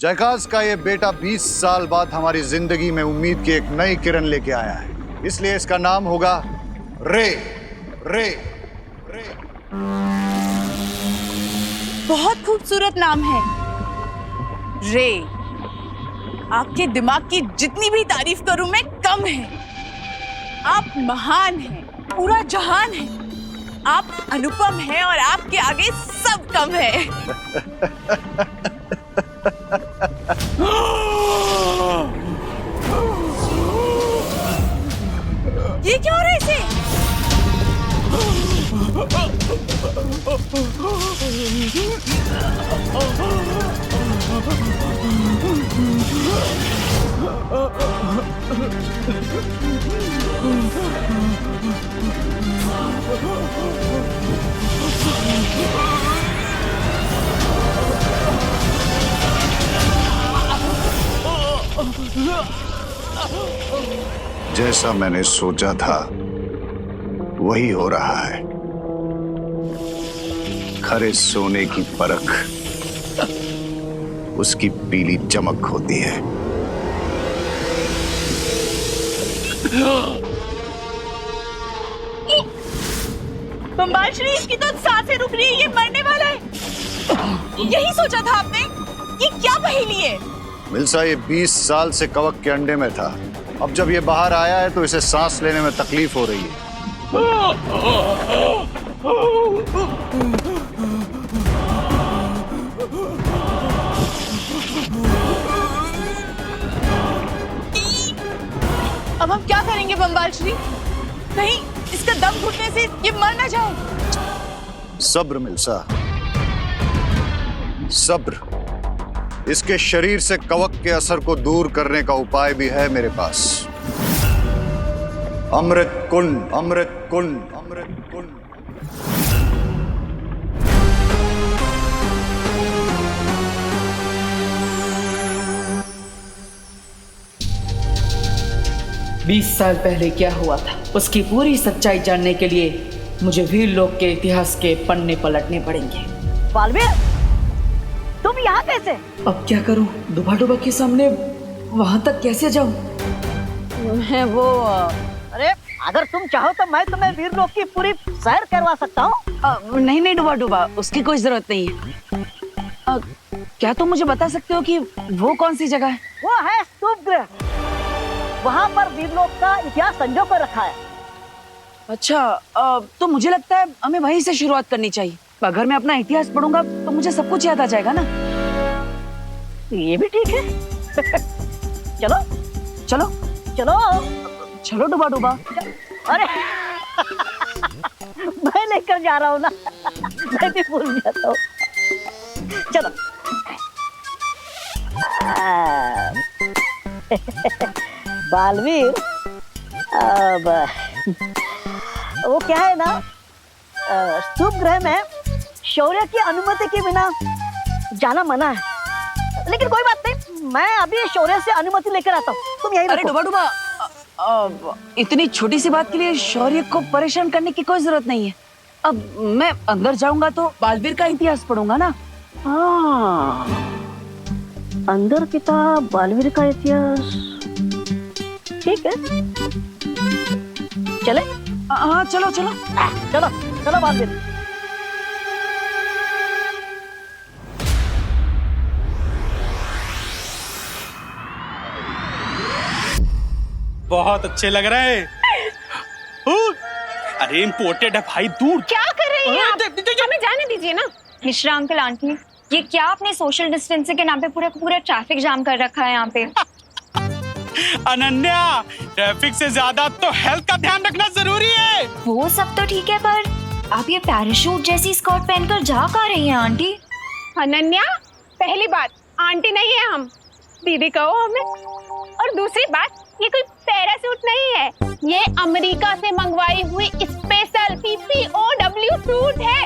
जयकाज का ये बेटा 20 साल बाद हमारी जिंदगी में उम्मीद की एक नई किरण लेके आया है, इसलिए इसका नाम होगा रे। रे रे। बहुत खूबसूरत नाम है रे। आपके दिमाग की जितनी भी तारीफ करूं मैं कम है। आप महान हैं, पूरा जहान है। आप अनुपम हैं और आपके आगे सब कम है। ये क्या हो रहा है इसे? जैसा मैंने सोचा था वही हो रहा है। खरे सोने की परख उसकी पीली चमक होती है। बम्बाल श्री, इसकी तो सांसें रुक रही है, ये मरने वाला है। यही सोचा था आपने? ये क्या पहेली है? मिल्सा, ये 20 साल से कवक के अंडे में था। अब जब ये बाहर आया है तो इसे सांस लेने में तकलीफ हो रही है। अब हम क्या करेंगे बम्बाल श्री? कहीं इसका दम घुटने से ये मर ना जाए। सब्र मिल्सा, सब्र। इसके शरीर से कवक के असर को दूर करने का उपाय भी है मेरे पास। अमृत कुंड, अमृत कुंड, अमृत कुंड। बीस साल पहले क्या हुआ था, उसकी पूरी सच्चाई जानने के लिए मुझे वीर लोक के इतिहास के पन्ने पलटने पड़ेंगे। बालवीर, तुम यहाँ कैसे? अब क्या करूं? डुबा डुबा के सामने वहां तक कैसे जाऊं? मैं वो अरे अगर तुम चाहो तो मैं तुम्हें वीर लोक की पूरी सैर करवा सकता हूँ। नहीं नहीं डुबा डुबा, उसकी कोई जरूरत नहीं है। क्या तुम मुझे बता सकते हो कि वो कौन सी जगह है? वो है स्तूप गृह। वहाँ पर वीर लोक का इतिहास संजो कर रखा है। अच्छा, तो मुझे लगता है हमें वहीं से शुरुआत करनी चाहिए। अगर मैं अपना इतिहास पढ़ूंगा तो मुझे सब कुछ याद आ जाएगा ना। ये भी ठीक है। चलो चलो चलो चलो डुबा डुबा। अरे मैं लेकर जा रहा हूँ ना, मैं भी भूल जाता हूँ। चलो। बालवीर, अब वो क्या है ना, स्तूप गृह में शौर्य की अनुमति के बिना जाना मना है। लेकिन कोई बात नहीं, मैं अभी शौर्य से अनुमति लेकर आता हूँ। तुम यही अरे डुबा डुबा, इतनी छोटी सी बात के लिए शौर्य को परेशान करने की कोई जरूरत नहीं है। अब मैं अंदर जाऊंगा तो बालवीर का इतिहास पढ़ूंगा ना। हाँ, अंदर किताब बालवीर का इतिहास, ठीक है। चले? हाँ चलो चलो चलो चलो बालवीर। बहुत अच्छे लग रहे हैं। अरे इम्पोर्टेड है भाई, दूर। क्या कर रही हैं आप? हमें जाने दीजिए ना। मिश्रा अंकल, आंटी, ये क्या आपने सोशल डिस्टेंसिंग के नाम पे पूरा ट्रैफिक जाम कर रखा है यहाँ पे? अनन्या, ट्रैफिक से ज्यादा तो हेल्थ का ध्यान रखना जरूरी है। वो सब तो ठीक है, पर आप ये पैराशूट जैसी स्कर्ट पहनकर जा कहाँ रही हैं आंटी? अनन्या, पहली बात, आंटी नहीं है हम, दीदी कहो हमें। और दूसरी बात, ये कोई पैराशूट नहीं है, ये अमेरिका से मंगवाई हुई स्पेशल PPOW सूट है।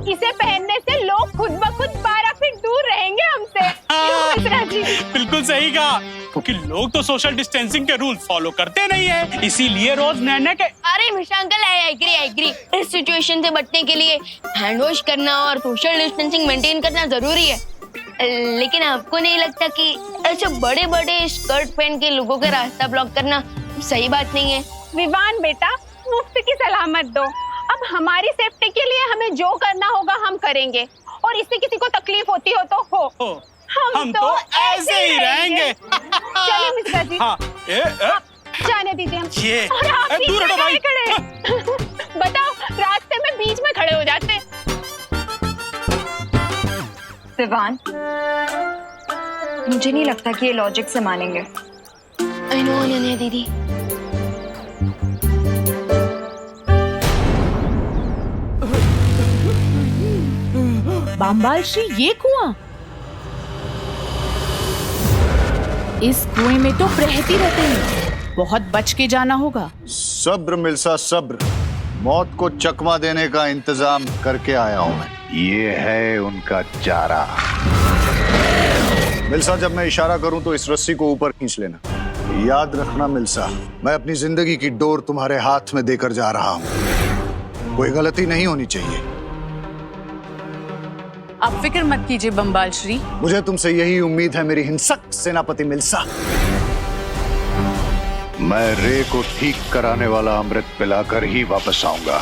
इसे पहनने से लोग खुद ब खुद 12 फीट दूर रहेंगे हमसे। बिल्कुल सही कहा, क्योंकि लोग तो सोशल डिस्टेंसिंग के रूल फॉलो करते नहीं है, इसीलिए रोज नए के। अरे मिश्रा अंकल, आई एग्री। इस सिचुएशन से बचने के लिए हैंड वॉश करना और सोशल डिस्टेंसिंग मेंटेन करना जरूरी है। लेकिन आपको नहीं लगता कि ऐसे बड़े बड़े स्कर्ट पहन के लोगों का रास्ता ब्लॉक करना सही बात नहीं है? विवान बेटा, मुफ्त की सलामत दो। अब हमारी सेफ्टी के लिए हमें जो करना होगा हम करेंगे, और इससे किसी को तकलीफ होती हो तो हो। हम तो ऐसे ही रहेंगे। चलिए मिश्रा जी, हाँ, आप जाने दीजिए हम। ये और आप बीच दूर में हटो भाई। खड़े बताओ, रास्ते में बीच में खड़े हो जाते। विवान, मुझे नहीं लगता कि ये लॉजिक से मानेंगे। आई नो अनन्या दीदी। बाम्बाल श्री, ये कुआं? इस कुएं में तो रहती रहते हैं, बहुत बच के जाना होगा। सब्र मिल्सा सब्र, मौत को चकमा देने का इंतजाम करके आया हूं मैं। ये है उनका चारा। मिल्सा, जब मैं इशारा करूं तो इस रस्सी को ऊपर खींच लेना। याद रखना मिल्सा, मैं अपनी जिंदगी की डोर तुम्हारे हाथ में देकर जा रहा हूं। कोई गलती नहीं होनी चाहिए। आप फिक्र मत कीजिए बम्बाल श्री। मुझे तुमसे यही उम्मीद है मेरी हिंसक सेनापति मिल्सा। मैं रे को ठीक कराने वाला अमृत पिलाकर ही वापस आऊंगा।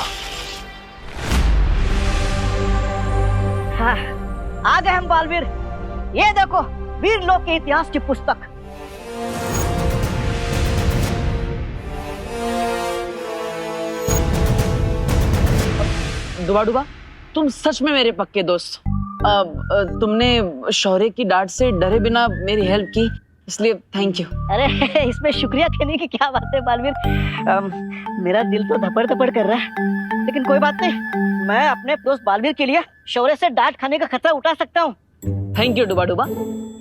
हाँ, आ गए हम बालवीर। ये देखो, वीर लोक के इतिहास की पुस्तक। डुबा डुबा, तुम सच में मेरे पक्के दोस्त। तुमने शौर्य की डांट से डरे बिना मेरी हेल्प की, इसलिए थैंक यू। अरे इसमें शुक्रिया कहने की क्या बात है बालवीर। मेरा दिल तो धपड़ धपड़ कर रहा है, लेकिन कोई बात नहीं। मैं अपने दोस्त बालवीर के लिए शौर्य से डांट खाने का खतरा उठा सकता हूँ। थैंक यू डुबा डुबा।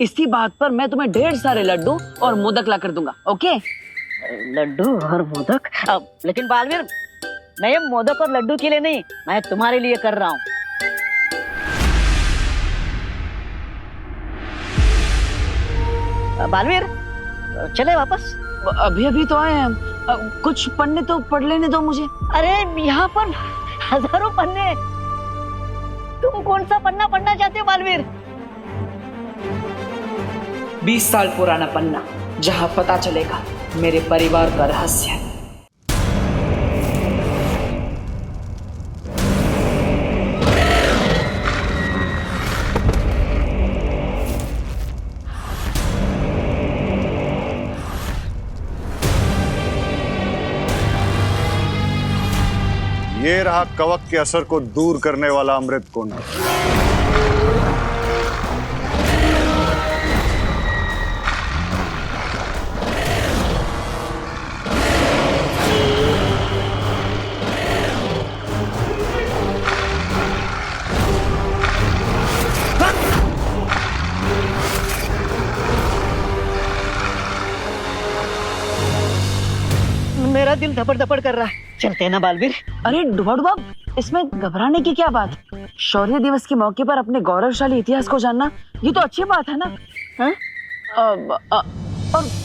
इसी बात पर मैं तुम्हें ढेर सारे लड्डू और मोदक ला कर दूंगा, ओके? लड्डू और मोदक? लेकिन बालवीर, मैं ये मोदक और लड्डू के लिए नहीं, मैं तुम्हारे लिए कर रहा हूँ। बालवीर, चले वापस? अभी अभी तो आए हैं। कुछ पन्ने तो पढ़ लेने दो मुझे। अरे यहाँ पर हजारों पन्ने, तुम कौन सा पन्ना पढ़ना चाहते हो बालवीर? 20 साल पुराना पन्ना, जहाँ पता चलेगा मेरे परिवार का रहस्य। ये रहा कवक के असर को दूर करने वाला अमृत कोना। मेरा दिल धपड़ धपड़ कर रहा है। चलते हैं ना बालवीर? अरे डुबा डुबा, इसमें घबराने की क्या बात? शौर्य दिवस के मौके पर अपने गौरवशाली इतिहास को जानना, ये तो अच्छी बात है ना? हाँ?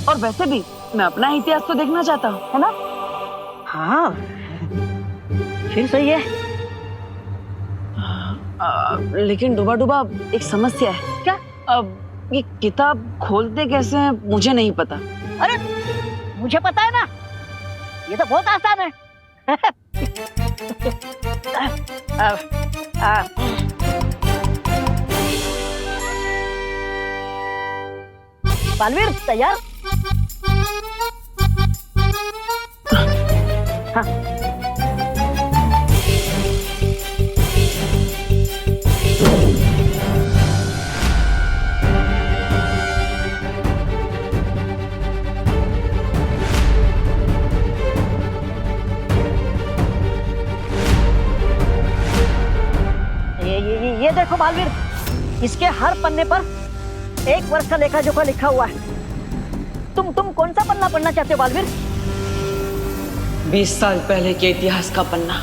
और वैसे भी मैं अपना इतिहास तो देखना चाहता हूँ, है ना? हाँ, फिर सही है। लेकिन डुबा डुबा, एक समस्या है। क्या? ये किताब खोलते कैसे हैं मुझे नहीं पता। अरे मुझे पता है ना, ये तो बहुत आसान है। बालवीर, तैयार? हाँ। ये देखो बालवीर, इसके हर पन्ने पर 1 वर्ष का लेखा जोखा लिखा हुआ है। तुम कौन सा पन्ना पढ़ना चाहते हो बालवीर? 20 साल पहले के इतिहास का पन्ना।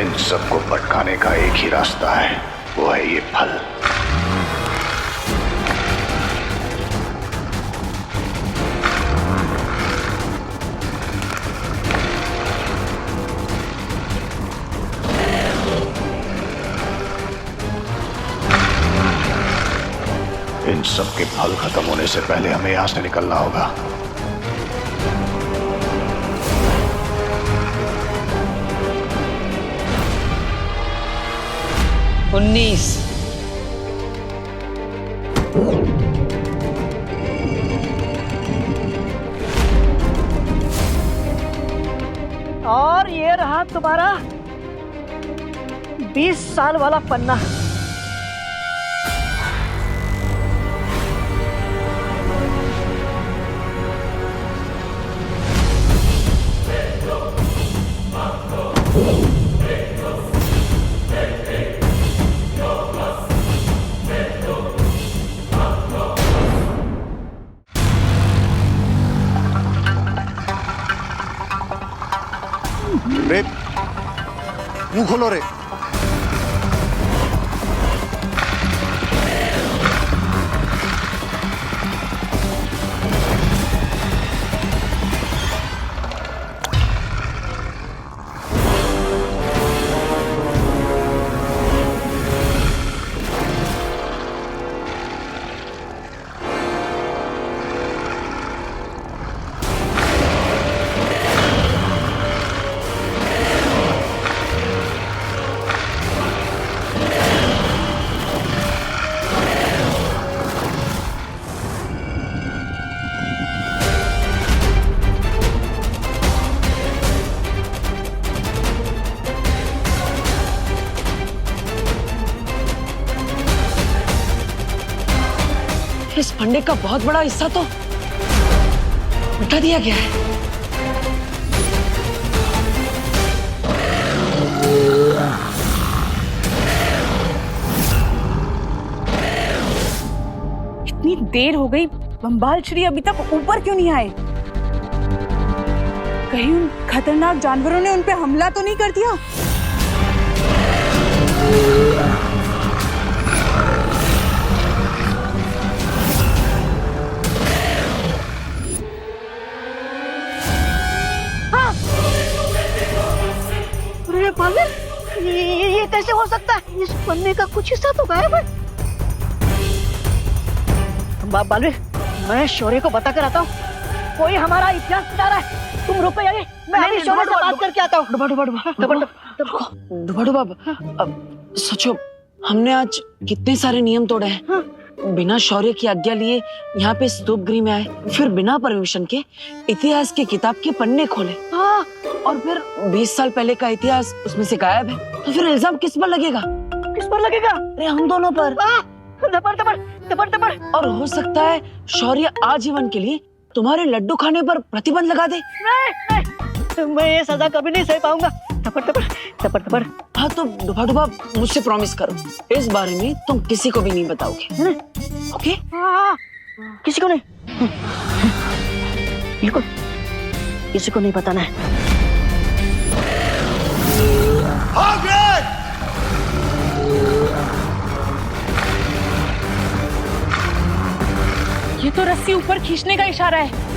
इन सबको भटकाने का एक ही रास्ता है, वो है ये फल। सबके फल खत्म होने से पहले हमें यहां से निकलना होगा। उन्नीस, और ये रहा तुम्हारा 20 साल वाला पन्ना। रे, मुंह खोलो रे। इस फंडे का बहुत बड़ा हिस्सा तो उठा दिया गया है। इतनी देर हो गई, बम्बाल श्री अभी तक ऊपर क्यों नहीं आए? कहीं उन खतरनाक जानवरों ने उन पे हमला तो नहीं कर दिया? अरे बालवीर, ये कैसे हो सकता है? इस पन्ने का कुछ हिस्सा तो गायब है। बालवीर, मैं शौर्य को बता कर आता हूँ। कोई हमारा इतिहास बता रहा है। तुम रुको यार, मैं अभी शौर्य से बात करके आता हूँ। डुबा अब सोचो, हमने आज कितने सारे नियम तोड़े हैं। बिना शौर्य की आज्ञा लिए यहाँ पे स्तूप गृह में आए, फिर बिना परमिशन के इतिहास की किताब के पन्ने खोले, और फिर 20 साल पहले का इतिहास उसमें से गायब है। तो फिर इल्जाम किस पर लगेगा? किस पर लगेगा? अरे हम दोनों पर। दबर। और हो सकता है शौर्य आजीवन के लिए तुम्हारे लड्डू खाने पर प्रतिबंध लगा दे। नहीं, मैं ये सजा कभी नहीं सह पाऊंगा। दबर। हाँ तो डुबा मुझसे प्रॉमिस करो, इस बारे में तुम किसी को भी नहीं बताओगे। ओके? किसी को नहीं, बिल्कुल किसी को नहीं बताना है। ये तो रस्सी ऊपर खींचने का इशारा है।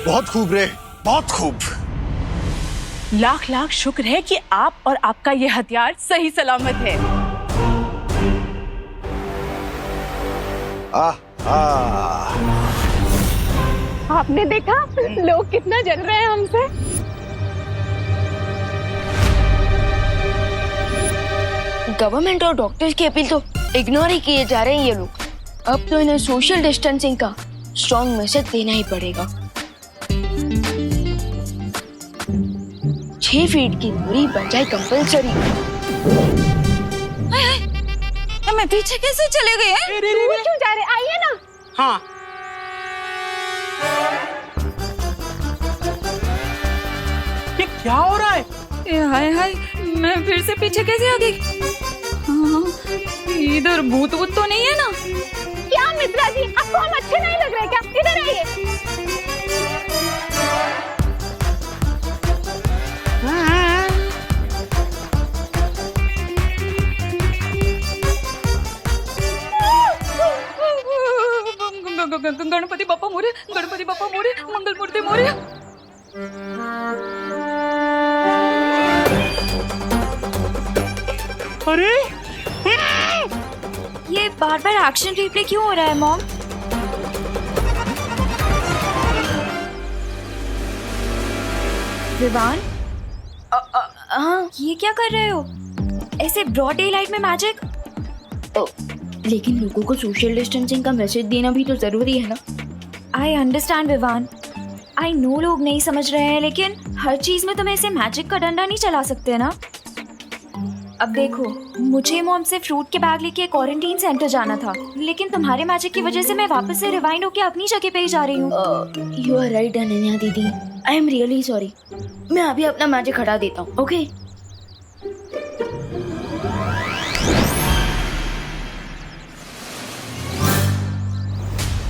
बहुत खूब रे, बहुत खूब। लाख लाख शुक्र है कि आप और आपका ये हथियार सही सलामत है। आपने देखा लोग कितना जल रहे हैं हमसे। गवर्नमेंट और डॉक्टर्स की अपील तो इग्नोर ही किए जा रहे हैं ये लोग। अब तो इन्हें सोशल डिस्टेंसिंग का स्ट्रॉन्ग मैसेज देना ही पड़ेगा। 6 फीट की दूरी बन जाए कंपल्सरी। हमें पीछे कैसे चले गए हैं? दूर क्यों जा रहे? आइए ना। हाँ, क्या हो रहा है? हाय हाय, मैं फिर से पीछे कैसे आ गई? हाँ, इधर भूत वूत तो नहीं है ना? क्या मिश्रा जी, आपको हम अच्छे नहीं लग रहे क्या? इधर आइए। गणपति बाप्पा मोरे, गणपति बाप्पा मोरे, मंगल मूर्ति मोरे। अरे ये बार बार एक्शन रिप्ले क्यों हो रहा है मॉम? विवान, हाँ, ये क्या कर रहे हो? ऐसे ब्रॉड डे लाइट में मैजिक? लेकिन लोगों को सोशल डिस्टेंसिंग का मैसेज देना भी तो जरूरी है ना। I understand Vivaan, I know लोग नहीं समझ रहे हैं, लेकिन हर चीज में तुम ऐसे मैजिक का डंडा नहीं चला सकते ना। अब देखो, मुझे मॉम से फ्रूट के बैग लेके क्वारंटीन सेंटर जाना था, लेकिन तुम्हारे मैजिक की वजह से मैं वापस से रिवाइंड होके अपनी जगह पे ही जा रही हूँ। यू आर राइट अनन्या दीदी, आई एम रियली सॉरी। मैं अभी अपना मैजिक हटा देता हूँ, ओके?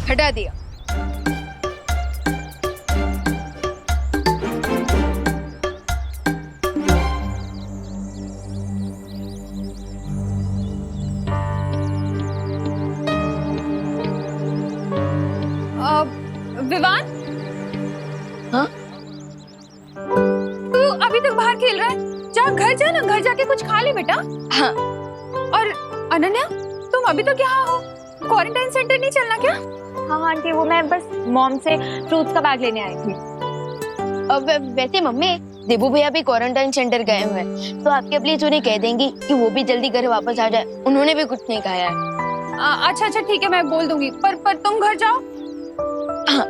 हटा दिया। विवान, हाँ? तू अभी तक बाहर खेल रहा है? जा घर जा ना, घर जाके कुछ खा ले बेटा। हाँ। और अनन्या, तुम अभी तक यहाँ हो? क्वारंटाइन सेंटर नहीं चलना क्या? हाँ आंटी, वो मैं बस मॉम से फ्रूट्स का बैग लेने आई थी। अब वैसे मम्मी, देबू भैया भी क्वारंटाइन सेंटर गए हुए हैं, तो आपके प्लीज उन्हें कह देंगी कि वो भी जल्दी घर वापस आ जाए। उन्होंने भी कुछ नहीं खाया है। अच्छा अच्छा ठीक है, मैं बोल दूंगी। पर तुम घर जाओ। हाँ।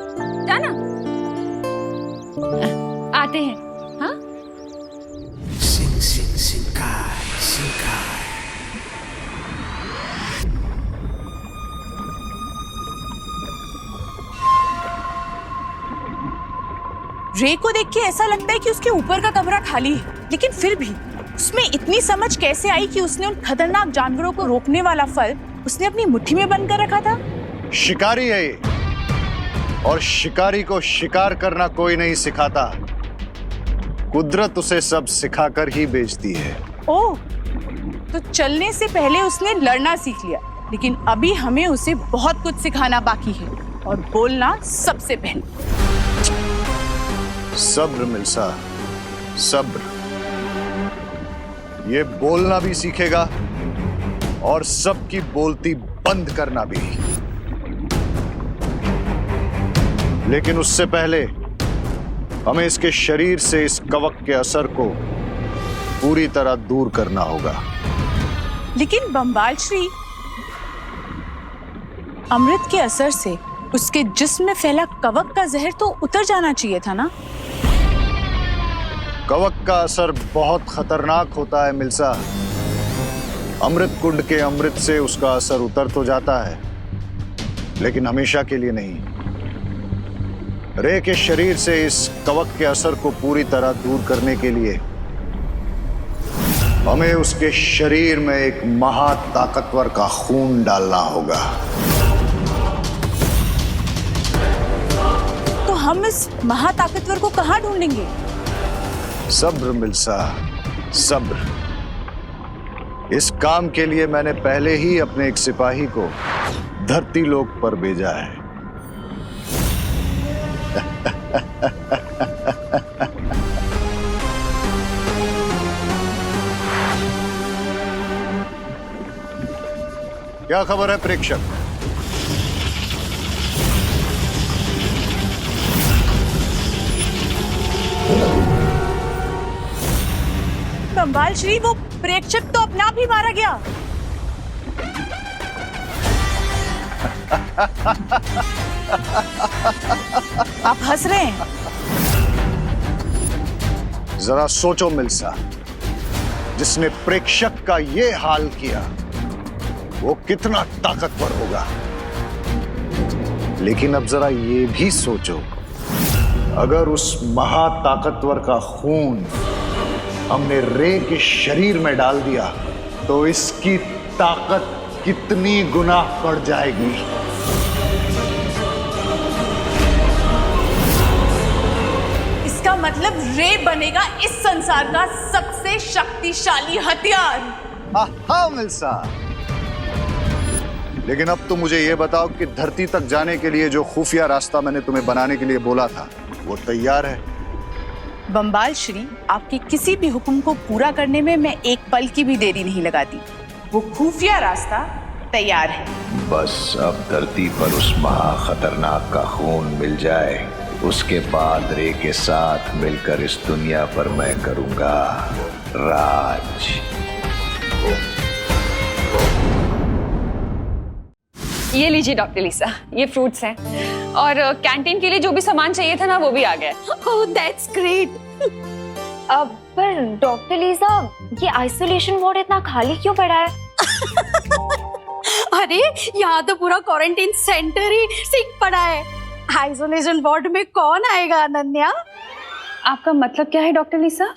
जाना। आते हैं। हाँ? रे को देख के ऐसा लगता है कि उसके ऊपर का कमरा खाली है, लेकिन फिर भी उसमें इतनी समझ कैसे आई कि उसने उन खतरनाक जानवरों को रोकने वाला फल उसने अपनी मुट्ठी में बंद कर रखा था? शिकारी है ये, और शिकारी को शिकार करना कोई नहीं सिखाता, कुदरत उसे सब सिखाकर ही बेचती है। ओह, तो चलने से पहले उसने लड़ना सीख लिया, लेकिन अभी हमें उसे बहुत कुछ सिखाना बाकी है, और बोलना सबसे पहले। सब्र मिल्सा, सब्र। ये बोलना भी सीखेगा और सबकी बोलती बंद करना भी, लेकिन उससे पहले हमें इसके शरीर से इस कवक के असर को पूरी तरह दूर करना होगा। लेकिन बम्बाल श्री, अमृत के असर से उसके जिस्म में फैला कवक का जहर तो उतर जाना चाहिए था ना? कवक का असर बहुत खतरनाक होता है मिल्सा। अमृत कुंड के अमृत से उसका असर उतर तो जाता है, लेकिन हमेशा के लिए नहीं। रे के शरीर से इस कवक के असर को पूरी तरह दूर करने के लिए हमें उसके शरीर में एक महाताकतवर का खून डालना होगा। तो हम इस महाताकतवर को कहाँ ढूंढेंगे? सब्र मिल्सा, सब्र। इस काम के लिए मैंने पहले ही अपने एक सिपाही को धरती लोक पर भेजा है। क्या खबर है प्रेक्षक? बम्बाल श्री, वो प्रेक्षक तो अपने आप ही मारा गया। आप हंस रहे हैं? जरा सोचो मिल्सा, जिसने प्रेक्षक का ये हाल किया वो कितना ताकतवर होगा। लेकिन अब जरा ये भी सोचो अगर उस महाताकतवर का खून हमने रे के शरीर में डाल दिया तो इसकी ताकत कितनी गुना बढ़ जाएगी। इसका मतलब रे बनेगा इस संसार का सबसे शक्तिशाली हथियार। हाँ मिल्सा, लेकिन अब तो मुझे यह बताओ कि धरती तक जाने के लिए जो खुफिया रास्ता मैंने तुम्हें बनाने के लिए बोला था वो तैयार है? बम्बाल श्री, आपके किसी भी हुक्म को पूरा करने में मैं एक पल की भी देरी नहीं लगाती। वो खुफिया रास्ता तैयार है। बस अब धरती पर उस महा खतरनाक का खून मिल जाए, उसके बाद रे के साथ मिलकर इस दुनिया पर मैं करूंगा राज। ये लीजिए डॉक्टर लिसा, ये फ्रूट्स हैं और कैंटीन के लिए जो भी सामान चाहिए था ना वो भी आ गया। Oh that's great. पर डॉक्टर लिसा, ये आइसोलेशन वार्ड इतना खाली क्यों पड़ा है? अरे यहाँ तो पूरा क्वारंटाइन सेंटर ही सिक पड़ा है। आइसोलेशन वार्ड में कौन आएगा अनन्या? आपका मतलब क्या है डॉक्टर लिसा?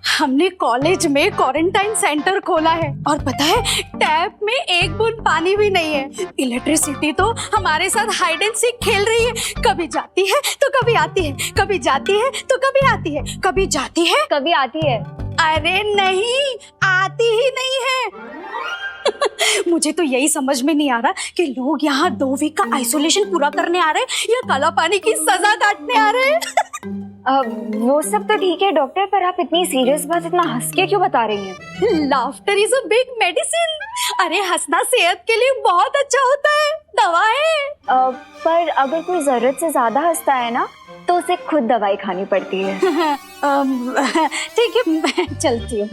हमने कॉलेज में क्वारंटाइन सेंटर खोला है और पता है टैप में एक बूंद पानी भी नहीं है। इलेक्ट्रिसिटी तो हमारे साथ हाइड एंड सीक खेल रही है, कभी जाती है तो कभी आती है, कभी जाती है तो कभी आती है, कभी जाती है कभी आती है। अरे नहीं, आती ही नहीं है। मुझे तो यही समझ में नहीं आ रहा कि लोग यहाँ 2 वीक का आइसोलेशन पूरा करने आ रहे हैं या काला पानी की सजा काटने आ रहे हैं। वो सब तो ठीक है डॉक्टर, पर आप इतनी सीरियस बात इतना हंस के क्यों बता रही हैं? Laughter is a big medicine. अरे हंसना सेहत के लिए बहुत अच्छा होता है, दवा है। पर अगर कोई जरूरत से ज्यादा हंसता है ना तो उसे खुद दवाई खानी पड़ती है। ठीक है, मैं चलती हूँ।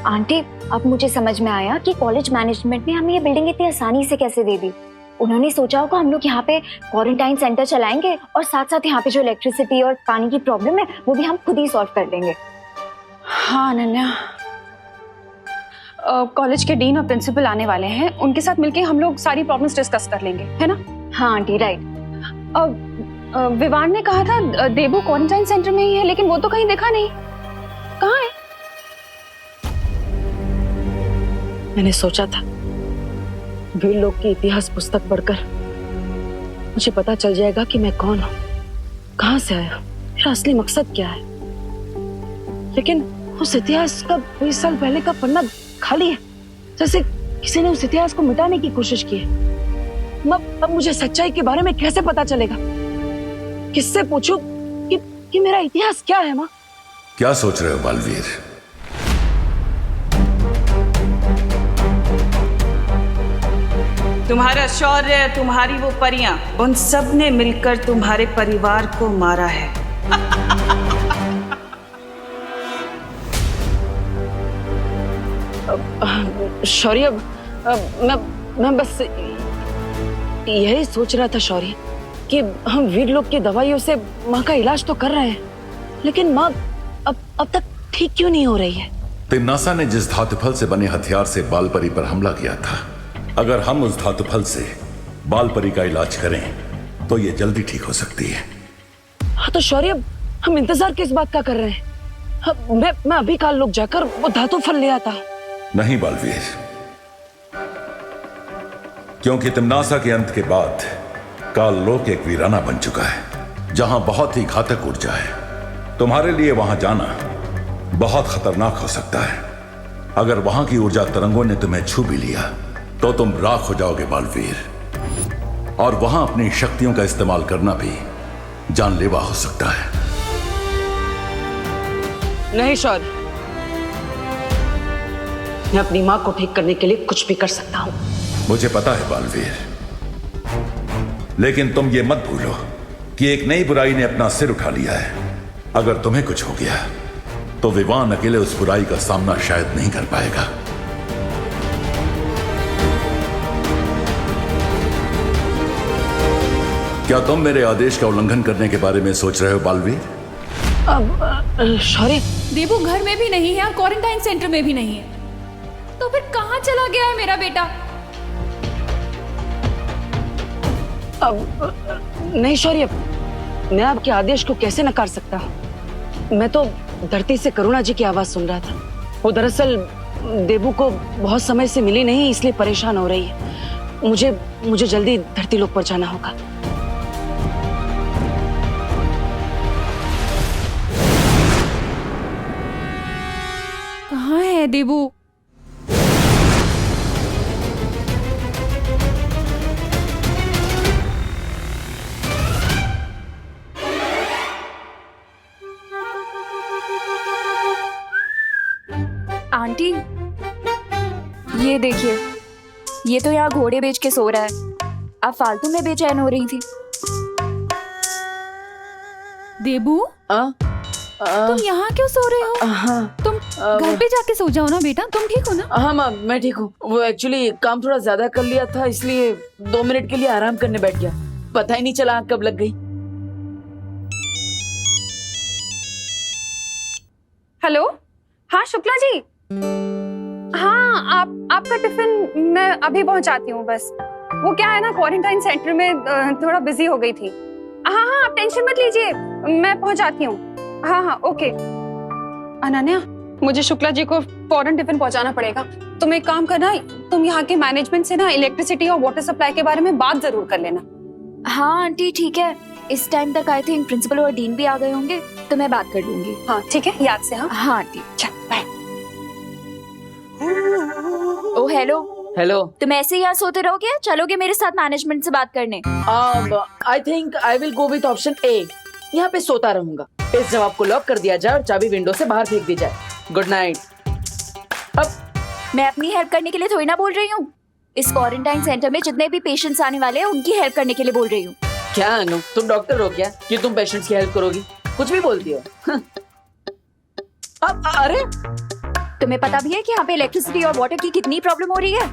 आंटी, अब मुझे समझ में आया कि कॉलेज मैनेजमेंट ने हमें ये बिल्डिंग इतनी आसानी से कैसे दे दी। उन्होंने सोचा होगा हम लोग यहाँ पे क्वारंटाइन सेंटर चलाएंगे और साथ साथ यहाँ पे जो इलेक्ट्रिसिटी और पानी की प्रॉब्लम है वो भी हम खुद ही सॉल्व कर देंगे। हाँ अनन्या, कॉलेज के डीन और प्रिंसिपल आने वाले हैं, उनके साथ मिलके हम लोग सारी प्रॉब्लम्स डिस्कस कर लेंगे, है ना? हाँ आंटी, राइट। विवान ने कहा था देबू क्वारंटाइन सेंटर में ही है, लेकिन वो तो कहीं दिखा नहीं। कहाँ है? मैंने सोचा था वीर लोग की इतिहास पुस्तक पढ़कर मुझे पता चल जाएगा कि मैं कौन हूँ, कहाँ से आया हूँ, मेरा असली मकसद क्या है। लेकिन उस इतिहास का 20 साल पहले का पन्ना खाली है, जैसे किसी ने उस इतिहास को मिटाने की कोशिश की है। अब मुझे सच्चाई के बारे में कैसे पता चलेगा? किससे पूछूं कि मेरा इतिहास क्या है? माँ, क्या सोच रहे हो बालवीर? तुम्हारा शौर्य, तुम्हारी वो परियां, उन सब ने मिलकर तुम्हारे परिवार को मारा है। शौर्य, मैं बस यही सोच रहा था शौर्य कि हम वीर लोग की दवाइयों से माँ का इलाज तो कर रहे हैं, लेकिन माँ अब तक ठीक क्यों नहीं हो रही है? तिम्नासा ने जिस धातुफल से बने हथियार से बालपरी पर हमला किया था, अगर हम उस धातुफल से बालपरी का इलाज करें तो ये जल्दी ठीक हो सकती है। हाँ तो शौर्य, हम इंतजार किस बात का कर रहे हैं? मैं अभी काल लोग जाकर वो धातुफल ले आता हूँ। नहीं बालवीर, क्योंकि तिम्नासा के अंत के बाद काल लोक एक वीराना बन चुका है जहां बहुत ही घातक ऊर्जा है। तुम्हारे लिए वहां जाना बहुत खतरनाक हो सकता है। अगर वहां की ऊर्जा तरंगों ने तुम्हें छू भी लिया तो तुम राख हो जाओगे बालवीर, और वहां अपनी शक्तियों का इस्तेमाल करना भी जानलेवा हो सकता है। नहीं शौर्य, मैं अपनी मां को ठीक करने के लिए कुछ भी कर सकता हूं। मुझे पता है बालवीर, लेकिन तुम ये मत भूलो कि एक नई बुराई ने अपना सिर उठा लिया है। अगर तुम्हें कुछ हो गया तो विवान अकेले उस बुराई का सामना शायद नहीं कर पाएगा। क्या तुम मेरे आदेश का उल्लंघन करने के बारे में सोच रहे हो बालवीर? शौर्य, देबू घर में भी नहीं है, क्वारंटाइन सेंटर में भी नहीं है, तो फिर कहां चला गया है मेरा बेटा? अब नहीं शौर्य, मैं आपके आदेश को कैसे नकार सकता हूँ? मैं तो धरती से करुणा जी की आवाज सुन रहा था। वो दरअसल देबू को बहुत समय से मिली नहीं, इसलिए परेशान हो रही है। मुझे जल्दी धरती लोक पर जाना होगा। कहाँ है देबू? आंटी, ये देखिए, ये तो यहाँ घोड़े बेच के सो रहा है। आप फालतू में बेचैन हो रही थी। देबू, तुम यहाँ क्यों सो रहे हो? तुम घर पे जाके सो जाओ ना बेटा। तुम ठीक हो ना? हाँ माँ, मैं ठीक हूँ। वो एक्चुअली काम थोड़ा ज्यादा कर लिया था, इसलिए 2 मिनट के लिए आराम करने बैठ गया। पता ही नहीं चला आँख कब लग गई। हेलो, हाँ शुक्ला जी। हाँ, आपका टिफिन मैं अभी पहुंचाती हूँ। बस वो क्या है ना, क्वारंटाइन सेंटर में थोड़ा बिजी हो गई थी। हाँ हाँ, आप टेंशन मत लीजिए, मैं पहुंचाती हूँ। हाँ हाँ, ओके। अनन्या, मुझे शुक्ला जी को फौरन टिफिन पहुंचाना पड़ेगा। तुम एक काम करना, तुम यहाँ के मैनेजमेंट से ना इलेक्ट्रिसिटी और वाटर सप्लाई के बारे में बात जरूर कर लेना। हाँ आंटी, ठीक है। इस टाइम तक आई थिंक प्रिंसिपल और डीन भी आ गए होंगे, तो मैं बात कर लूंगी। हाँ ठीक है, याद से। हाँ हाँ आंटी, चल बाय। ओ हेलो। हेलो। तुम ऐसे ही यहाँ सोते रहोगे या चलोगे मेरे साथ मैनेजमेंट से बात करने? I think I will go with option A. यहाँ पे सोता रहूंगा। इस जवाब को लॉक कर दिया जाए और चाबी विंडो से बाहर फेंक दी जाए। Good night. अब मैं अपनी हेल्प करने के लिए थोड़ी ना बोल रही हूँ। इस क्वारंटाइन सेंटर में जितने भी पेशेंट्स आने वाले हैं उनकी हेल्प करने के लिए बोल रही हूँ। क्या अनु, तुम डॉक्टर हो क्या कि तुम पेशेंट्स की हेल्प करोगी? कुछ भी बोलती हो। अरे तुम्हें पता भी है कि यहाँ पे इलेक्ट्रिसिटी और वाटर की कितनी प्रॉब्लम हो रही है?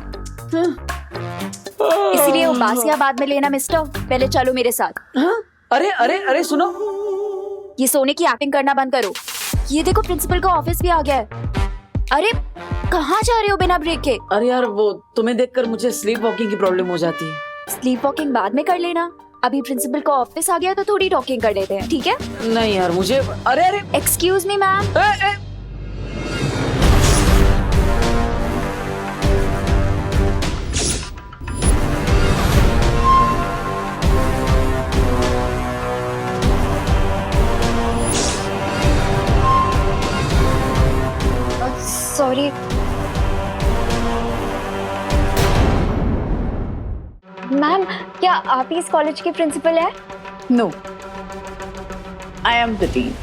इसलिए वो बासिया बाद में लेना मिस्टर, पहले चलो मेरे साथ। अरे अरे अरे सुनो, ये सोने की एक्टिंग करना बंद करो। ये देखो, प्रिंसिपल का ऑफिस भी आ गया है। अरे कहाँ जा रहे हो बिना ब्रेक के? अरे यार, वो तुम्हें देखकर मुझे स्लीप वॉकिंग की प्रॉब्लम हो जाती है। स्लीप वॉकिंग बाद में कर लेना। अभी प्रिंसिपल का ऑफिस आ गया तो थोड़ी टॉकिंग कर लेते हैं, ठीक है? नहीं यार, मुझे अरे अरे excuse me ma'am. Sorry ma'am, क्या आप ही इस कॉलेज के प्रिंसिपल है? No, I am the dean.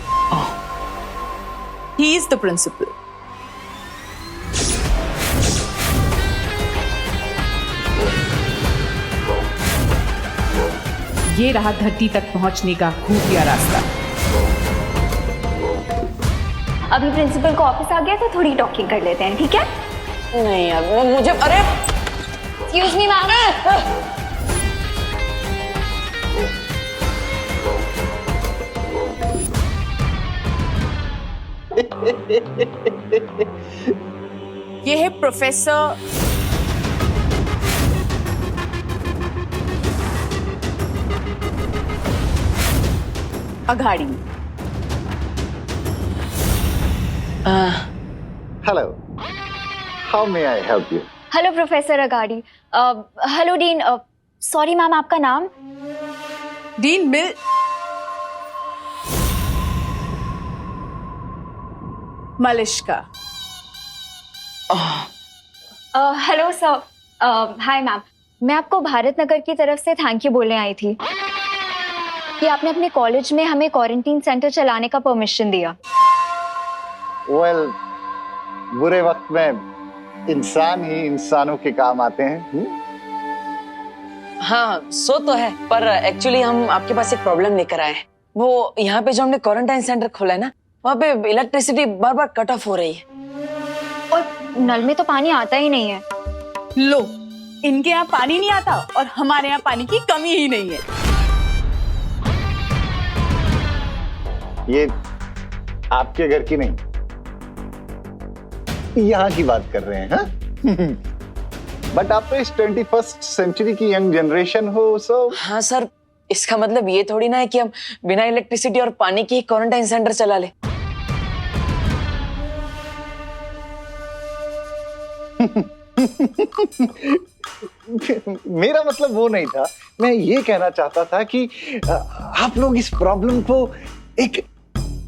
He is the principal. ये रहा धरती तक पहुंचने का खुफिया रास्ता। अभी प्रिंसिपल का ऑफिस आ गया तो थोड़ी टॉकिंग कर लेते हैं, ठीक है? नहीं यार, वो मुझे अरे एक्सक्यूज मी मैम। ये है professor Aghadi. Hello, how may I help you? Hello professor Agadi. Hello Dean. Sorry ma'am, आपका नाम? Dean Mill. Malishka. Hello sir. Hi ma'am, मैं आपको भारत नगर की तरफ से थैंक यू बोलने आई थी कि आपने अपने कॉलेज में हमें क्वारंटीन सेंटर चलाने का परमिशन दिया। वेल, बुरे वक्त में इंसान ही इंसानों के काम आते हैं। हाँ, सो तो है, पर एक्चुअली हम आपके पास एक प्रॉब्लम लेकर आए हैं। वो यहाँ पे जो हमने क्वारंटाइन सेंटर खोला है ना, वहाँ पे इलेक्ट्रिसिटी बार बार कट ऑफ हो रही है और नल में तो पानी आता ही नहीं है। लो, इनके यहाँ पानी नहीं आता और हमारे यहाँ पानी की कमी ही नहीं है। ये आपके घर की नहीं, यहाँ की बात कर रहे हैं। हाँ? बट आप तो इस 21st सेंचुरी की यंग जनरेशन हो, सो हाँ सर, इसका मतलब ये थोड़ी ना है कि हम बिना इलेक्ट्रिसिटी और पानी के क्वारंटाइन सेंटर चला ले। मेरा मतलब वो नहीं था, मैं ये कहना चाहता था कि आप लोग इस प्रॉब्लम को एक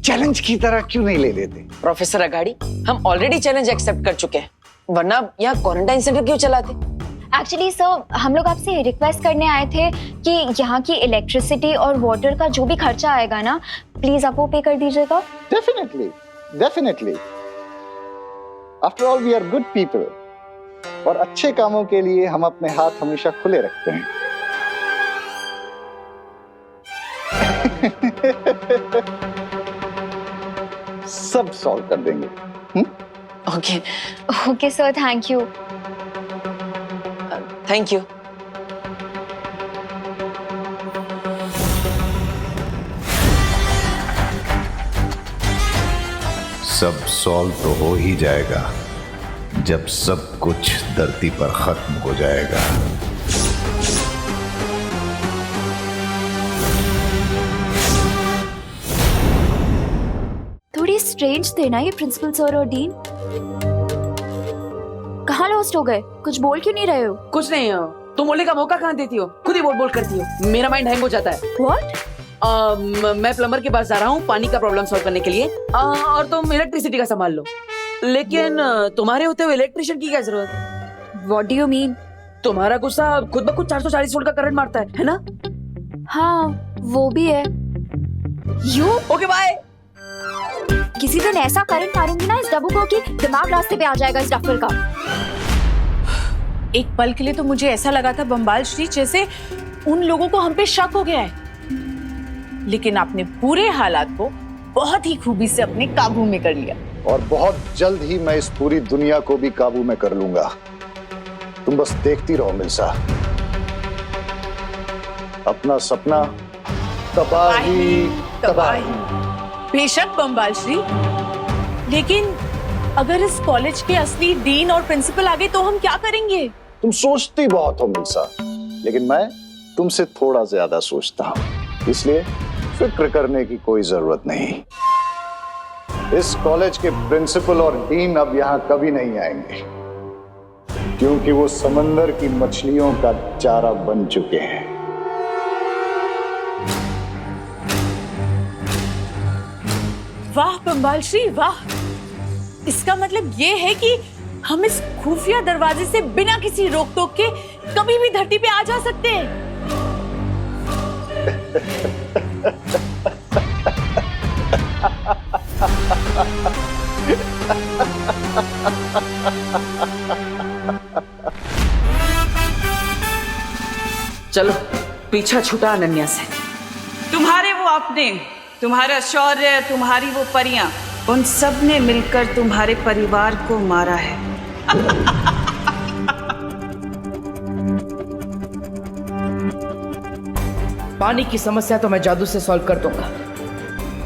चैलेंज की तरह क्यों नहीं ले लेते? प्रोफेसर अगाड़ी, हम ऑलरेडी चैलेंज एक्सेप्ट कर चुके हैं, वरना यहाँ क्वारंटाइन सेंटर क्यों चलाते? एक्चुअली सर, हम लोग आपसे रिक्वेस्ट करने आए थे कि यहाँ की इलेक्ट्रिसिटी और वाटर का जो भी खर्चा आएगा ना, प्लीज आप वो पे कर दीजिएगा। Definitely, definitely. After all we are good people, और अच्छे कामों के लिए हम अपने हाथ हमेशा खुले रखते हैं। सब सॉल्व कर देंगे। Okay okay sir, thank you. Thank you. सब सॉल्व तो हो ही जाएगा जब सब कुछ धरती पर खत्म हो जाएगा। थोड़ी स्ट्रेंज थे ना ये प्रिंसिपल सर और डीन। कहाँ लॉस्ट हो गए? कुछ बोल क्यों नहीं रहे हो? कुछ नहीं हो, तुम बोलने का मौका कहाँ देती हो? खुद ही बोल बोल करती हो, मेरा माइंड हैंग हो जाता है। What? मैं प्लम्बर के पास जा रहा हूँ पानी का प्रॉब्लम सॉल्व करने के लिए, और तुम इलेक्ट्रिसिटी का संभाल लो। लेकिन तुम्हारे होते हुए इलेक्ट्रिशियन की क्या जरूरत? What do you mean? तुम्हारा गुस्सा खुद ब खुद 440 वोल्ट का करंट मारता है ना? हाँ, वो भी है। You okay bye. किसी दिन ऐसा करंट मारूंगी ना इस डब्बू को कि दिमाग रास्ते पे आ जाएगा इस डफर का। एक पल के लिए तो मुझे ऐसा लगा था बम्बाल श्री जैसे उन लोगों को हम पे शक हो गया है, लेकिन आपने पूरे हालात को बहुत ही खूबी से अपने काबू में कर लिया। और बहुत जल्द ही मैं इस पूरी दुनिया को भी काबू में कर लूंगा। तुम बस देखती रहो मिल्सा। अपना सपना तबाही तबाही। बेशक बम्बाल श्री, लेकिन अगर इस कॉलेज के असली डीन और प्रिंसिपल आ गए तो हम क्या करेंगे? तुम सोचती बहुत हो मिल्सा, लेकिन मैं तुमसे थोड़ा ज्यादा सोचता हूं, इसलिए फिक्र करने की कोई जरूरत नहीं। इस कॉलेज के प्रिंसिपल और डीन अब यहां कभी नहीं आएंगे, क्योंकि वो समंदर की मछलियों का चारा बन चुके हैं। वाह बम्बाल श्री वाह, इसका मतलब ये है कि हम इस खुफिया दरवाजे से बिना किसी रोक टोक के कभी भी धरती पे आ जा सकते हैं। चलो पीछा छूटा अनन्या से। तुम्हारे वो अपने, तुम्हारा शौर्य, तुम्हारी वो परियां, उन सब ने मिलकर तुम्हारे परिवार को मारा है। पानी की समस्या तो मैं जादू से सॉल्व कर दूंगा,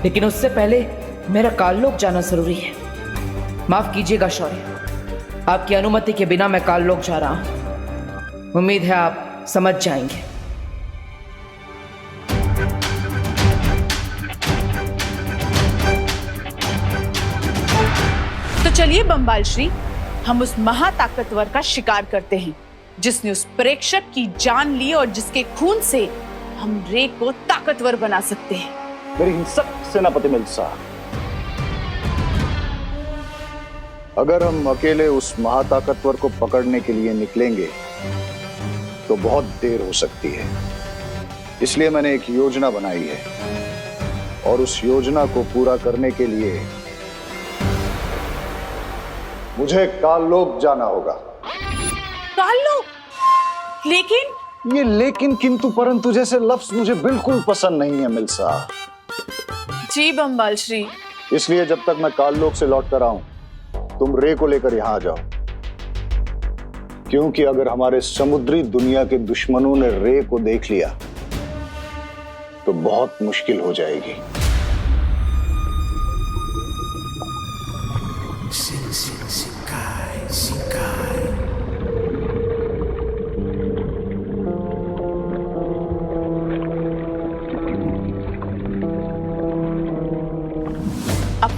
लेकिन उससे पहले मेरा काललोक जाना जरूरी है। माफ कीजिएगा शौर्य, आपकी अनुमति के बिना मैं काललोक जा रहा हूं। उम्मीद है आप समझ जाएंगे। तो चलिए बम्बाल श्री, हम उस महाताकतवर का शिकार करते हैं जिसने उस प्रेक्षक की जान ली और जिसके खून से हम रे को ताकतवर बना सकते हैं। मेरी हिंसक सेनापति मिल्सा, अगर हम अकेले उस महाताकतवर को पकड़ने के लिए निकलेंगे तो बहुत देर हो सकती है। इसलिए मैंने एक योजना बनाई है, और उस योजना को पूरा करने के लिए मुझे काललोक जाना होगा। काललोक? लेकिन ये लेकिन किंतु परंतु जैसे लफ्ज मुझे बिल्कुल पसंद नहीं है मिल्सा। जी बम्बाल श्री। इसलिए जब तक मैं काललोक से लौट कर आऊं, तुम रे को लेकर यहां आ जाओ, क्योंकि अगर हमारे समुद्री दुनिया के दुश्मनों ने रे को देख लिया तो बहुत मुश्किल हो जाएगी।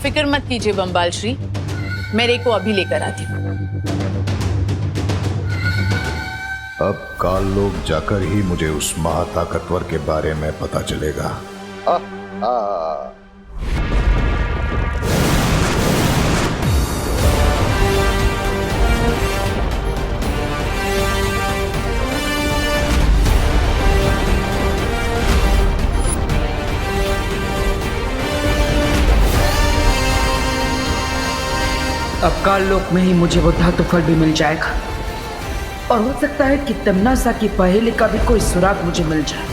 फिक्र मत कीजिए बम्बाल श्री, मेरे को अभी लेकर आती हूँ। अब काल लोग जाकर ही मुझे उस महाताकतवर के बारे में पता चलेगा। अब काल लोक में ही मुझे वो धातु फल भी मिल जाएगा, और हो सकता है कि तमनासा की पहेली का भी कोई सुराग मुझे मिल जाए।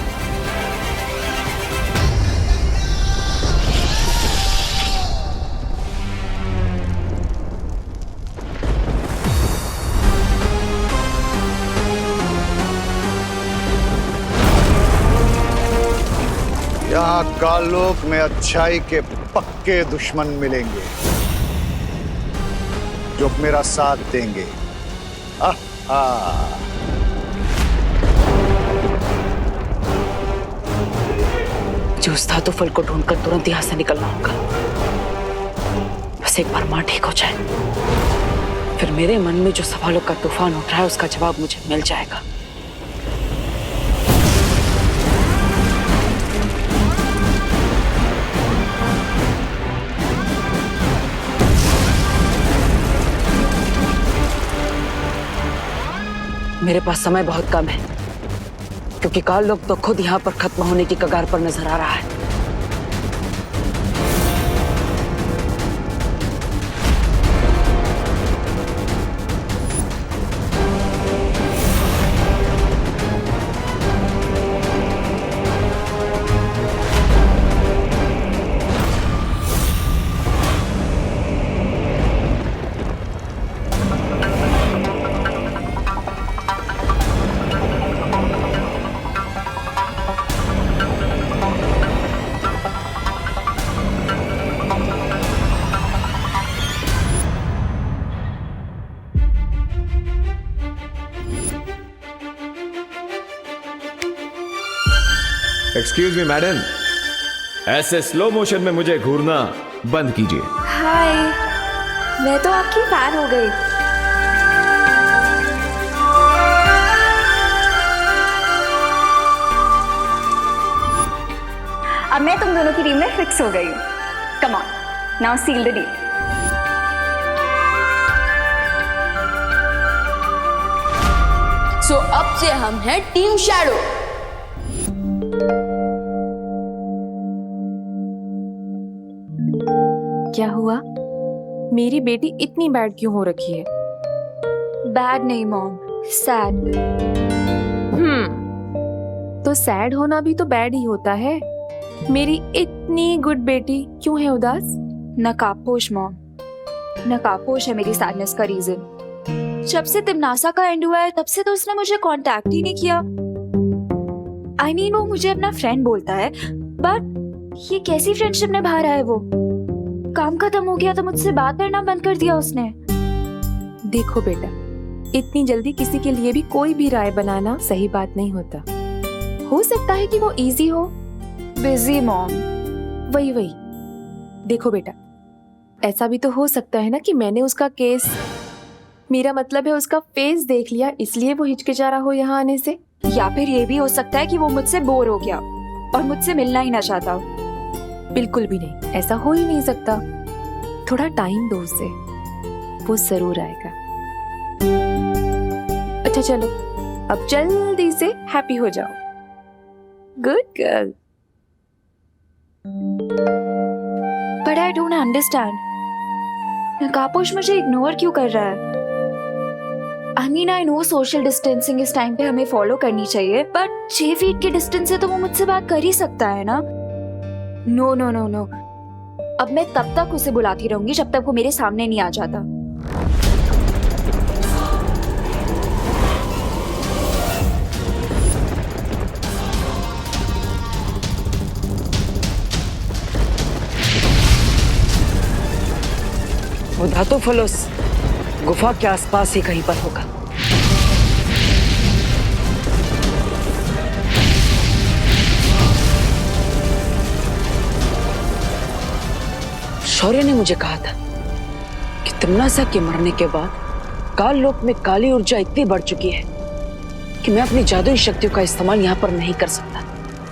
यहाँ कालोक में अच्छाई के पक्के दुश्मन मिलेंगे जो मेरा साथ देंगे। जो उस धातु फल को ढूंढकर तुरंत यहां से निकलना होगा। बस एक बार मां ठीक हो जाए, फिर मेरे मन में जो सवालों का तूफान उठ रहा है उसका जवाब मुझे मिल जाएगा। मेरे पास समय बहुत कम है, क्योंकि काल लोग तो खुद यहाँ पर खत्म होने की कगार पर नजर आ रहा है। एक्सक्यूज मी मैडम, ऐसे स्लो मोशन में मुझे घूरना बंद कीजिए। हाय, मैं तो आपकी फैन हो गई। अब मैं तुम दोनों की टीम में फिक्स हो गई हूँ। Come on, now seal the deal. So अब से हम हैं टीम शैडो। क्या हुआ? मेरी बेटी इतनी बैड क्यों हो रखी है? बैड नहीं मॉम, सैड। तो सैड होना भी तो बैड ही होता है। मेरी इतनी गुड बेटी क्यों है उदास? नकाबपोश मॉम, नकाबपोश है मेरी सैडनेस का रीजन। जब से तिमनासा का एंड हुआ है तब से तो उसने मुझे कांटेक्ट ही नहीं किया। I mean, वो मुझे अपना फ्रेंड बोलता है, बट ये कैसी फ्रेंडशिप निभा रहा है वो? काम खत्म हो गया तो मुझसे बात करना बंद कर दिया उसने। देखो बेटा, इतनी जल्दी किसी के लिए भी कोई भी राय बनाना सही बात नहीं होता। हो सकता है कि वो इजी हो। Busy mom. वही देखो बेटा, ऐसा भी तो हो सकता है ना कि मैंने उसका केस, मेरा मतलब है उसका फेस देख लिया, इसलिए वो हिचकिचा रहा हो यहाँ आने से। या फिर ये भी हो सकता है कि वो मुझसे बोर हो गया और मुझसे मिलना ही ना चाहता हो। बिल्कुल भी नहीं, ऐसा हो ही नहीं सकता। थोड़ा टाइम दो उसे, वो जरूर आएगा। अच्छा चलो, अब जल्दी से हैप्पी हो जाओ। Good girl. But I don't understand, नकाबपोश मुझे इग्नोर क्यों कर रहा है? I mean, I know social distancing इस टाइम पे हमें फॉलो करनी चाहिए, बट 6 फीट के डिस्टेंस से तो वो मुझसे बात कर ही सकता है ना? नो नो नो नो, अब मैं तब तक उसे बुलाती रहूंगी जब तक वो मेरे सामने नहीं आ जाता। वो धातु फलोस गुफा के आसपास ही कहीं पर होगा। शौर्य ने मुझे कहा था कि तिम्नासा के मरने के बाद काल लोक में काली ऊर्जा इतनी बढ़ चुकी है कि मैं अपनी जादुई शक्तियों का इस्तेमाल यहाँ पर नहीं कर सकता।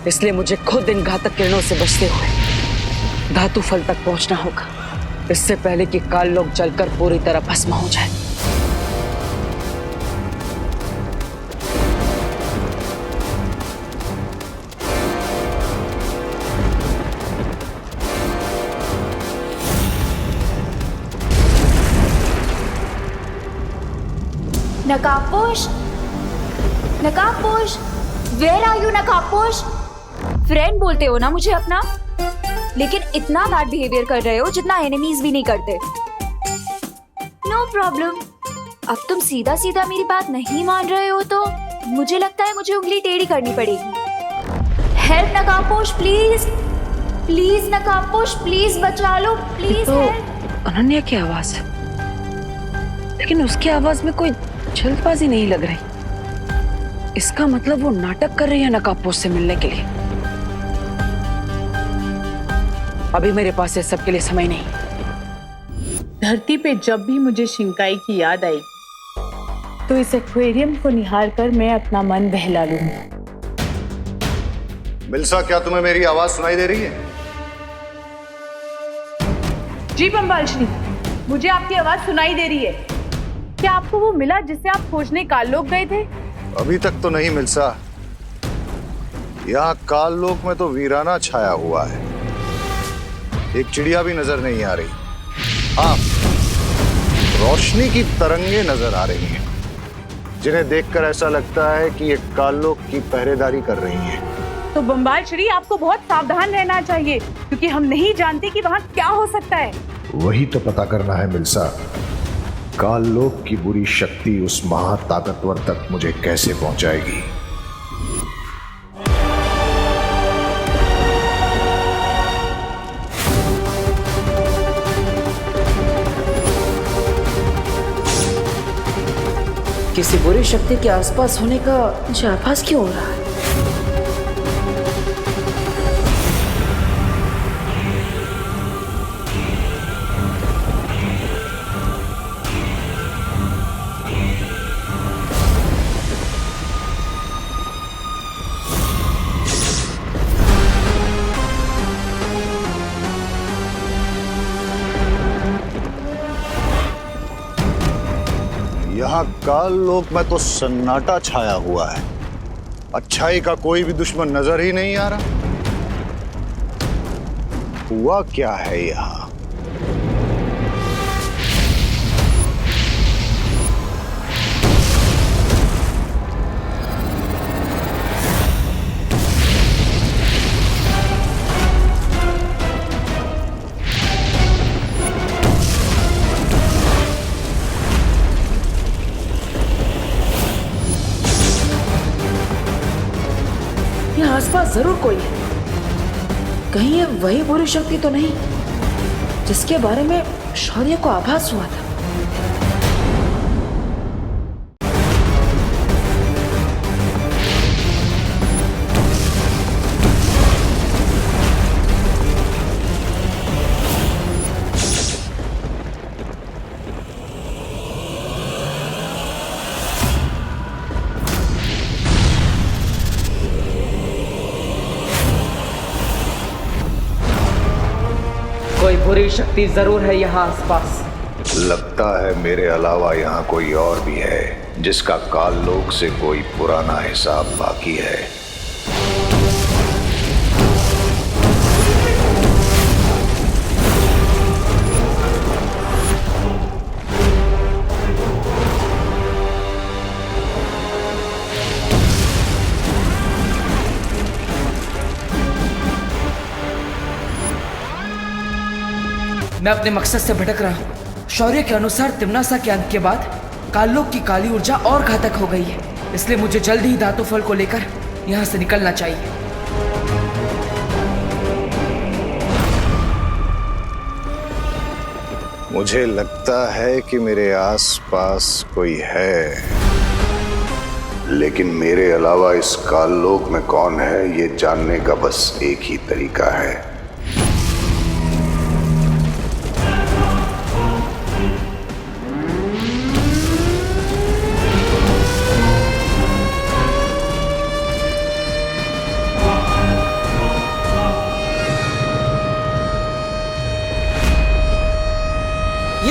इसलिए मुझे खुद इन घातक किरणों से बचते हुए धातु फल तक पहुंचना होगा, इससे पहले कि काल लोक जलकर पूरी तरह भस्म हो जाए। नकाबपोश, नकाबपोश, वेयर आर यू नकाबपोश? फ्रेंड बोलते हो ना मुझे अपना, लेकिन इतना बैड बिहेवियर कर रहे हो जितना एनिमीज भी नहीं करते। No problem. अब तुम सीधा सीधा मेरी बात नहीं मान रहे हो तो मुझे लगता है मुझे उंगली टेढ़ी करनी पड़ेगी। हेल्प नकाबपोश प्लीज, प्लीज नकाबपोश प्लीज बचा लो प्लीज। तो अनन्या की आवाज है, लेकिन उसकी आवाज में कोई जल्दबाजी नहीं लग रही। इसका मतलब वो नाटक कर रही है नकाबपोश से मिलने के लिए। अभी मेरे पास ये सब के लिए समय नहीं। धरती पे जब भी मुझे शिंकाई की याद आई तो इस एक्वेरियम को निहार कर मैं अपना मन बहला लूंगी। मिल्सा, क्या तुम्हें मेरी आवाज सुनाई दे रही है? जी बम्बाल श्री, मुझे आपकी आवाज सुनाई दे रही है। क्या आपको वो मिला जिससे आप खोजने काल लोक गए थे? अभी तक तो नहीं मिल्सा। यहाँ काल लोक में तो वीराना छाया हुआ है, एक चिड़िया भी नजर नहीं आ रही। हाँ, रोशनी की तरंगे नजर आ रही हैं, जिन्हें देखकर ऐसा लगता है कि ये काल लोक की पहरेदारी कर रही हैं। तो बम्बाल श्री, आपको बहुत सावधान रहना चाहिए, क्योंकि हम नहीं जानते कि वहाँ क्या हो सकता है। वही तो पता करना है मिल्सा। काल लोक की बुरी शक्ति उस महाताकतवर तक मुझे कैसे पहुंचाएगी। किसी बुरी शक्ति के आसपास होने का मुझे आभास क्यों हो रहा है? यहाँ काल लोक में तो सन्नाटा छाया हुआ है, अच्छाई का कोई भी दुश्मन नजर ही नहीं आ रहा। हुआ क्या है यहाँ? आसपास जरूर कोई है। कहीं ये वही बुरी शक्ति तो नहीं जिसके बारे में शौर्य को आभास हुआ था? कोई बुरी शक्ति जरूर है यहाँ आसपास। लगता है मेरे अलावा यहाँ कोई और भी है जिसका काल लोक से कोई पुराना हिसाब बाकी है। मैं अपने मकसद से भटक रहा हूँ। शौर्य के अनुसार तिम्नासा के अंत के बाद काललोक की काली ऊर्जा और घातक हो गई है, इसलिए मुझे जल्द ही धातु फल को लेकर यहाँ से निकलना चाहिए। मुझे लगता है कि मेरे आसपास कोई है, लेकिन मेरे अलावा इस काललोक में कौन है ये जानने का बस एक ही तरीका है।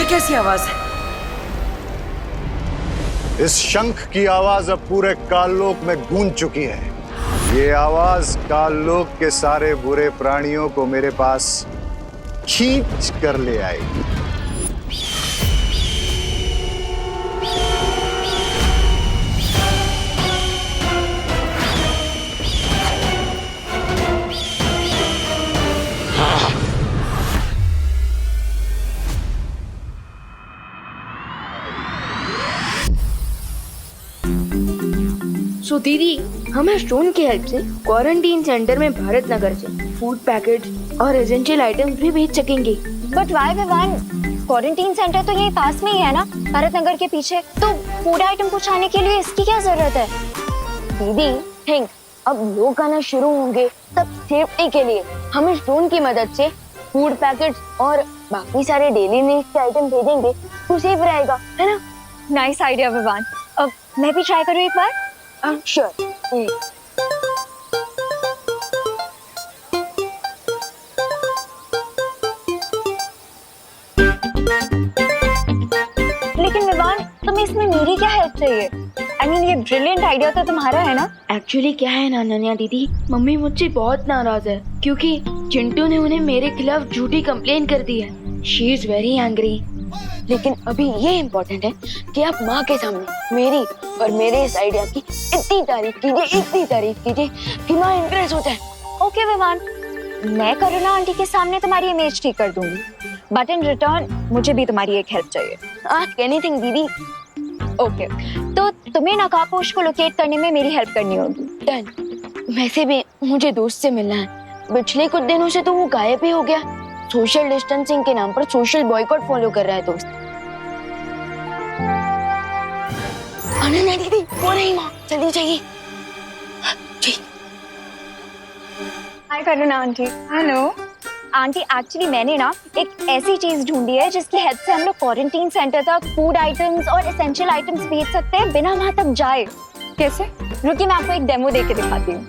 कैसी आवाज है? इस शंख की आवाज अब पूरे काललोक में गूंज चुकी है। ये आवाज काललोक के सारे बुरे प्राणियों को मेरे पास खींच कर ले आएगी। सो दीदी, हमें स्टोन की हेल्प से क्वारंटीन सेंटर में भारत नगर से फूड पैकेट और एसेंशियल आइटम्स भी भेज सकेंगे। But why Vivaan? Quarantine centre तो यही पास में ही है ना, भारत नगर के पीछे। तो फूड आइटम पहुंचाने के लिए इसकी क्या जरूरत है? दीदी थिंक, अब लोग आना शुरू होंगे तब सेफ्टी के लिए हम स्टोन की मदद से फूड पैकेट्स और बाकी सारे डेली नीड्स के आइटम भेजेंगे तो सेफ रहेगा, है ना? Nice idea Vivaan. अब मैं भी ट्राई करूँ एक बार? श्योर। लेकिन विवान, तुम्हें इसमें मेरी क्या हेल्प चाहिए? I mean, ये ब्रिलियंट आइडिया तो तुम्हारा है ना? एक्चुअली क्या है ना अनन्या दीदी, मम्मी मुझसे बहुत नाराज है क्योंकि चिंटू ने उन्हें मेरे खिलाफ झूठी कंप्लेन कर दी है। She is very angry. लेकिन अभी ये इम्पोर्टेंट है कि आप माँ के सामने मेरी और मेरे इस आइडिया की इतनी तारीफ कीजिए कि माँ इम्प्रेस हो जाए। ओके विवान, मैं करुणा आंटी के सामने तुम्हारी इमेज ठीक कर दूंगी, बट इन रिटर्न मुझे भी तुम्हारी एक हेल्प चाहिए। आस्क एनीथिंग दीदी। ओके, तो तुम्हें नकाबपोश को लोकेट करने में मेरी हेल्प करनी होगी। डन। वैसे भी मुझे दोस्त से मिलना है, पिछले कुछ दिनों से तो वो गायब ही हो गया। सोशल डिस्टेंसिंग के नाम पर सोशल बॉयकॉट फॉलो कर रहा है दोस्त। अनन्या दीदी, वो नहीं माँ, जल्दी चाहिए। हाय करुणा आंटी। हेलो आंटी, एक्चुअली मैंने ना एक ऐसी चीज ढूंढी है जिसकी हेल्प से हम लोग क्वारंटीन सेंटर तक फूड आइटम्स और एसेंशियल आइटम्स भेज सकते हैं बिना वहां तक जाए। कैसे? रुकिए, मैं आपको एक डेमो देके दिखाती हूँ।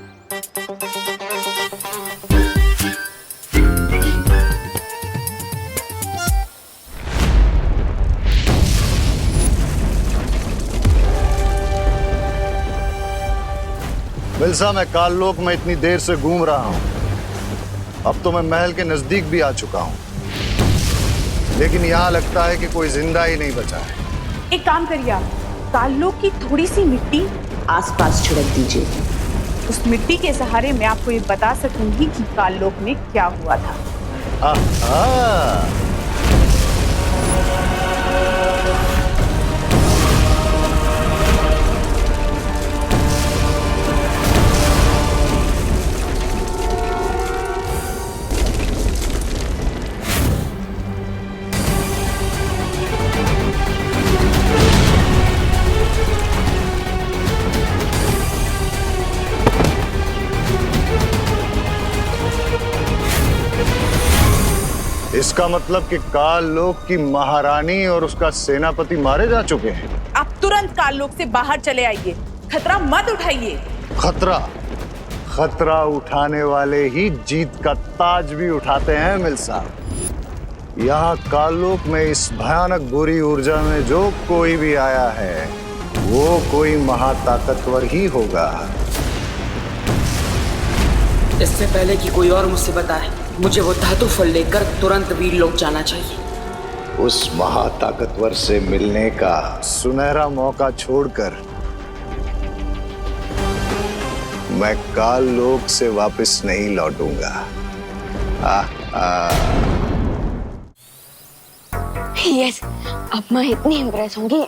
मिल्सा, मैं काललोक में इतनी देर से घूम रहा हूं, अब तो मैं महल के नजदीक भी आ चुका हूं, लेकिन यहाँ लगता है कि कोई जिंदा ही नहीं बचा है। एक काम करिए, आप काललोक की थोड़ी सी मिट्टी आसपास छिड़क दीजिए। उस मिट्टी के सहारे मैं आपको ये बता सकूंगी कि काललोक में क्या हुआ था। इसका मतलब कि काललोक की महारानी और उसका सेनापति मारे जा चुके हैं। आप तुरंत काललोक से बाहर चले आइए, खतरा मत उठाइए। खतरा उठाने वाले ही जीत का ताज भी उठाते हैं मिल्सा। यहाँ काललोक में इस भयानक बुरी ऊर्जा में जो कोई भी आया है वो कोई महाताकतवर ही होगा। इससे पहले कि कोई और मुझसे बताए, मुझे वो धातु फल लेकर तुरंत वीर लोक जाना चाहिए। उस महाताकतवर से मिलने का सुनहरा मौका छोड़कर मैं काललोक से वापस नहीं लौटूंगा। यस, अब मैं इतनी इम्प्रेस होंगी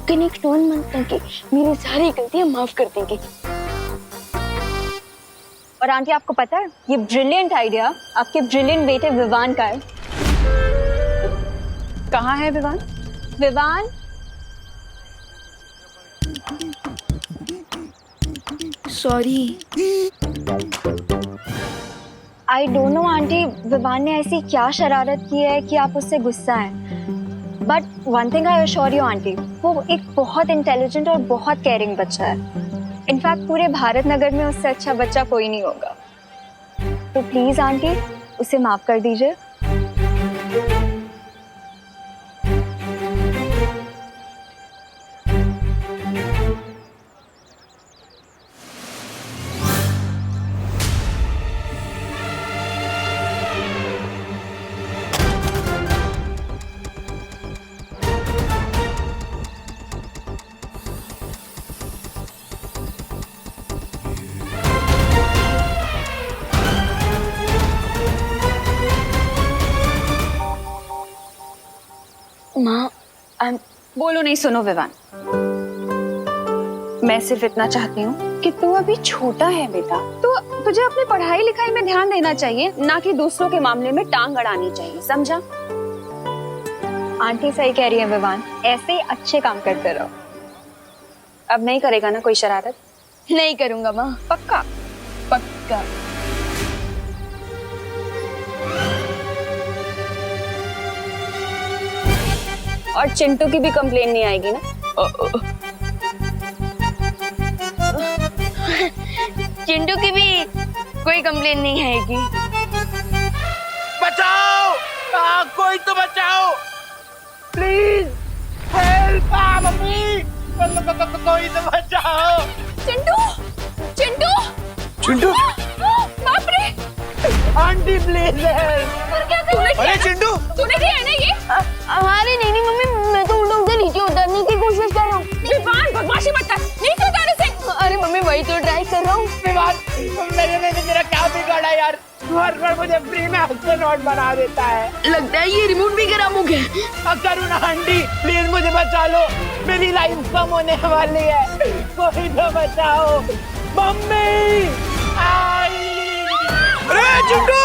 कि नेक्स्ट 1 मंथ तक मेरी सारी गलतियां माफ कर देंगी। और आंटी, आपको पता है ये ब्रिलियंट आइडिया आपके ब्रिलियंट बेटे विवान का है। कहाँ है Vivaan? Vivaan, sorry. I don't know aunty, Vivaan ने ऐसी क्या शरारत की है कि आप उससे गुस्सा हैं। But one thing I assure you aunty, वो एक बहुत इंटेलिजेंट और बहुत केयरिंग बच्चा है। इनफैक्ट पूरे भारत नगर में उससे अच्छा बच्चा कोई नहीं होगा। तो प्लीज आंटी, उसे माफ कर दीजिए। माँ बोलो नहीं, सुनो विवान, मैं सिर्फ इतना चाहती हूँ कि तू अभी छोटा है बेटा, तो तुझे अपनी पढ़ाई लिखाई में ध्यान देना चाहिए, ना कि दूसरों के मामले में टांग अड़ानी चाहिए, समझा? आंटी सही कह रही है विवान, ऐसे ही अच्छे काम करते रहो। अब नहीं करेगा ना कोई शरारत? नहीं करूंगा माँ। पक्का? पक्का। और चिंटू की भी कंप्लेन नहीं आएगी ना? चिंटू की भी कोई कंप्लेन नहीं आएगी। बचाओ! कोई तो बचाओ! Please help! मम्मी! कोई तो बचाओ! चिंटू! चिंटू! चिंटू! बाप रे! Aunty please help! अरे चिंटू! तूने किया है ना ये? अरे नहीं मम्मी, मैं तो उल्टा नीचे उतरने की कोशिश कर रहा हूँ। विवान, बदमाशी मत कर, नीचे उतारने से। अरे मम्मी वही तो ट्राई कर रहा हूँ। विवान, मैंने तेरा क्या बिगाड़ा यार? हर बार मुझे फ्री में एस्ट्रोनॉट बना देता है। लगता है ये रिमोट भी खराब हो गया। करुणा आंटी प्लीज मुझे बचा लो, मेरी लाइफ कम होने वाली है, कोई तो बचाओ। मम्मी! अरे चिंटू!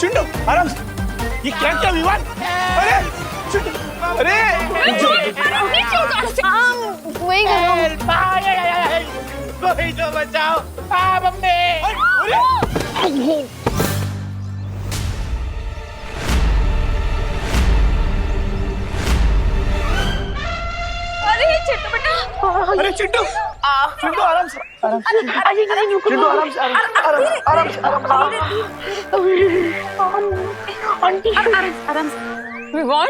चिंटू आराम से, ये क्या क्या विवान? अरे चिंटू! अरे वही करो। कोई तो बचाओ। मम्मी! अरे चिंटू बेटा! अरे चिंटू! चिंटू आराम से, आराम से। चिंटू आराम से, आराम से। आराम से। विवान,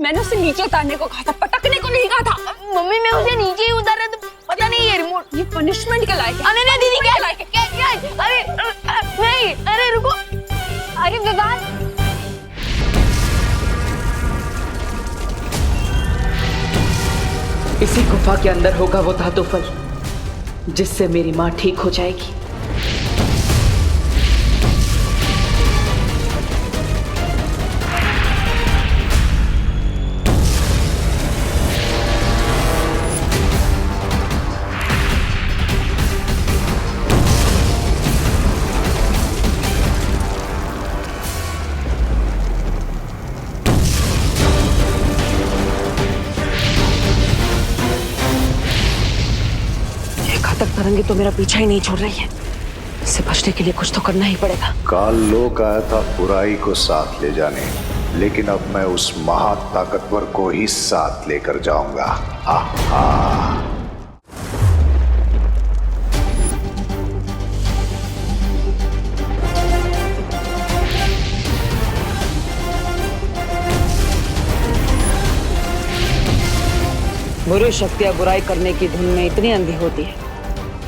मैंने उसे नीचे उतारने को कहा था, पटकने को नहीं कहा था। मम्मी मैं उसे नीचे ही उतारा तो पता नहीं ये रिमोट। ये पनिशमेंट के लायक है। अरे नहीं दीदी, क्या लायक है? क्या? अरे नहीं, अरे रुको। अरे विवान, इसी गुफा के अंदर होगा वो धातु फल, जिससे मेरी माँ ठीक हो जाएगी। तरंगे तो मेरा पीछा ही नहीं छोड़ रही है। इससे बचने के लिए कुछ तो करना ही पड़ेगा। काल लोक आया था बुराई को साथ ले जाने, लेकिन अब मैं उस महा ताकतवर को ही साथ लेकर जाऊंगा। आहा। बुरी शक्तियां बुराई करने की धुन में इतनी अंधी होती है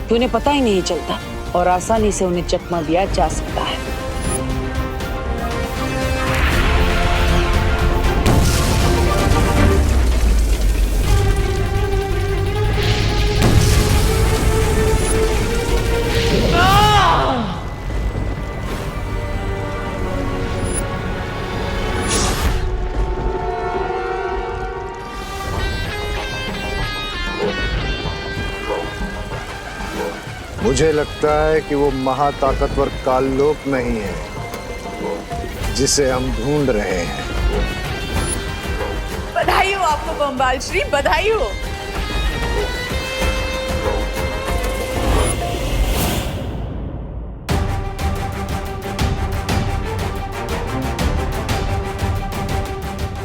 कि उन्हें पता ही नहीं चलता और आसानी से उन्हें चकमा दिया जा सकता है। मुझे लगता है कि वो महाताकतवर काललोक नहीं है जिसे हम ढूंढ रहे हैं। बधाई हो आपको बम्बाल श्री, बधाई हो।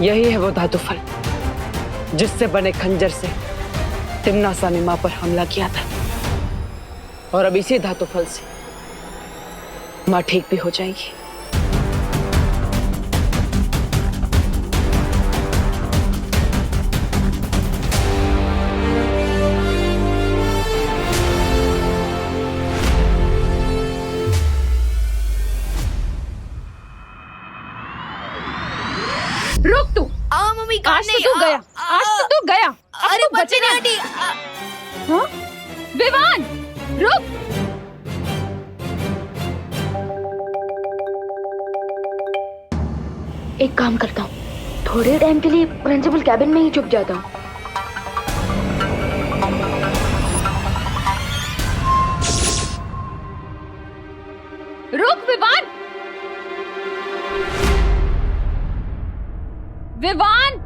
यही है वो धातु फल जिससे बने खंजर से तिम्नासा ने मां पर हमला किया था, और अब इसी धातु फल से मां ठीक भी हो जाएगी। रुक तू। मम्मी आज तो तू गया, आज तो तू गया। अरे बच्चे नहीं आंटी। हाँ? विवान, रुक। एक काम करता हूँ, थोड़े टाइम के लिए प्रिंसिपल कैबिन में ही छुप जाता हूँ। रुक विवान! विवान!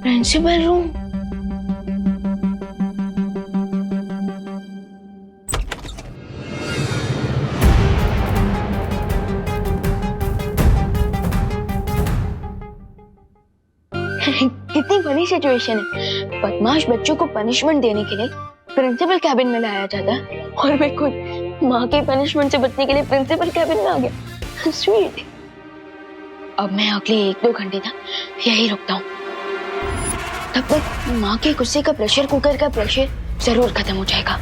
Principal room. कितनी बड़ी सिचुएशन है। बदमाश बच्चों को पनिशमेंट देने के लिए प्रिंसिपल कैबिन में लाया जाता है और मैं खुद माँ के पनिशमेंट से बचने के लिए प्रिंसिपल कैबिन में आ गया। स्वीट। अब मैं अगले 1-2 घंटे तक यही रुकता हूँ। तब तक माँ के गुस्से का प्रेशर कुकर का प्रेशर जरूर खत्म हो जाएगा।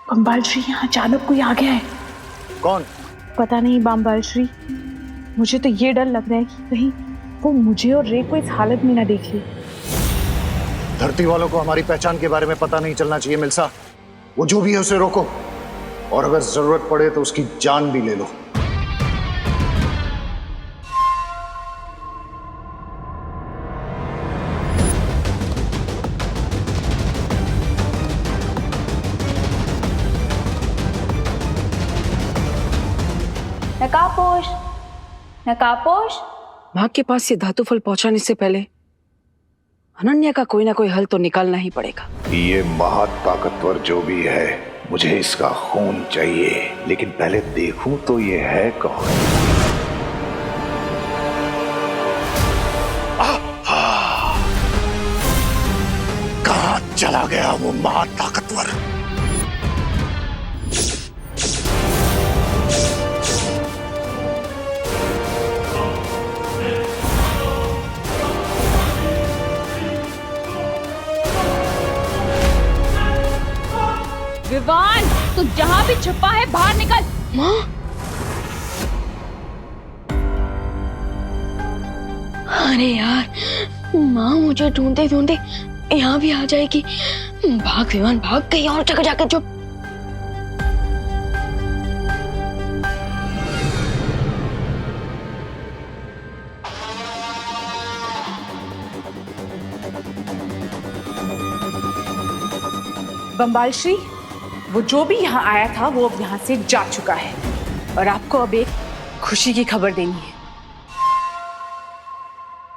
बम्बाल श्री यहाँ अचानक कोई आ गया है। कौन? पता नहीं बाम्बाल श्री, मुझे तो ये डर लग रहा है कि कहीं वो मुझे और रे को इस हालत में ना देख ले। धरती वालों को हमारी पहचान के बारे में पता नहीं चलना चाहिए मिल्सा। वो जो भी है उसे रोको, और अगर जरूरत पड़े तो उसकी जान भी ले लो। नकाबपोश, नकाबपोश। माँ के पास ये धातु फल पहुंचाने से पहले अनन्या का कोई ना कोई हल तो निकालना ही पड़ेगा। ये महाताकतवर जो भी है, मुझे इसका खून चाहिए, लेकिन पहले देखूं तो ये है कौन। कहाँ चला गया वो महाताकतवर? विवान, तू जहाँ भी छुपा है बाहर निकल। माँ, अरे यार, माँ मुझे ढूंढते ढूंढते यहाँ भी आ जाएगी। भाग विवान भाग, कहीं और जगह जाकर चुप। बम्बाल श्री, वो जो भी यहाँ आया था वो अब यहाँ से जा चुका है, और आपको अब एक खुशी की खबर देनी है।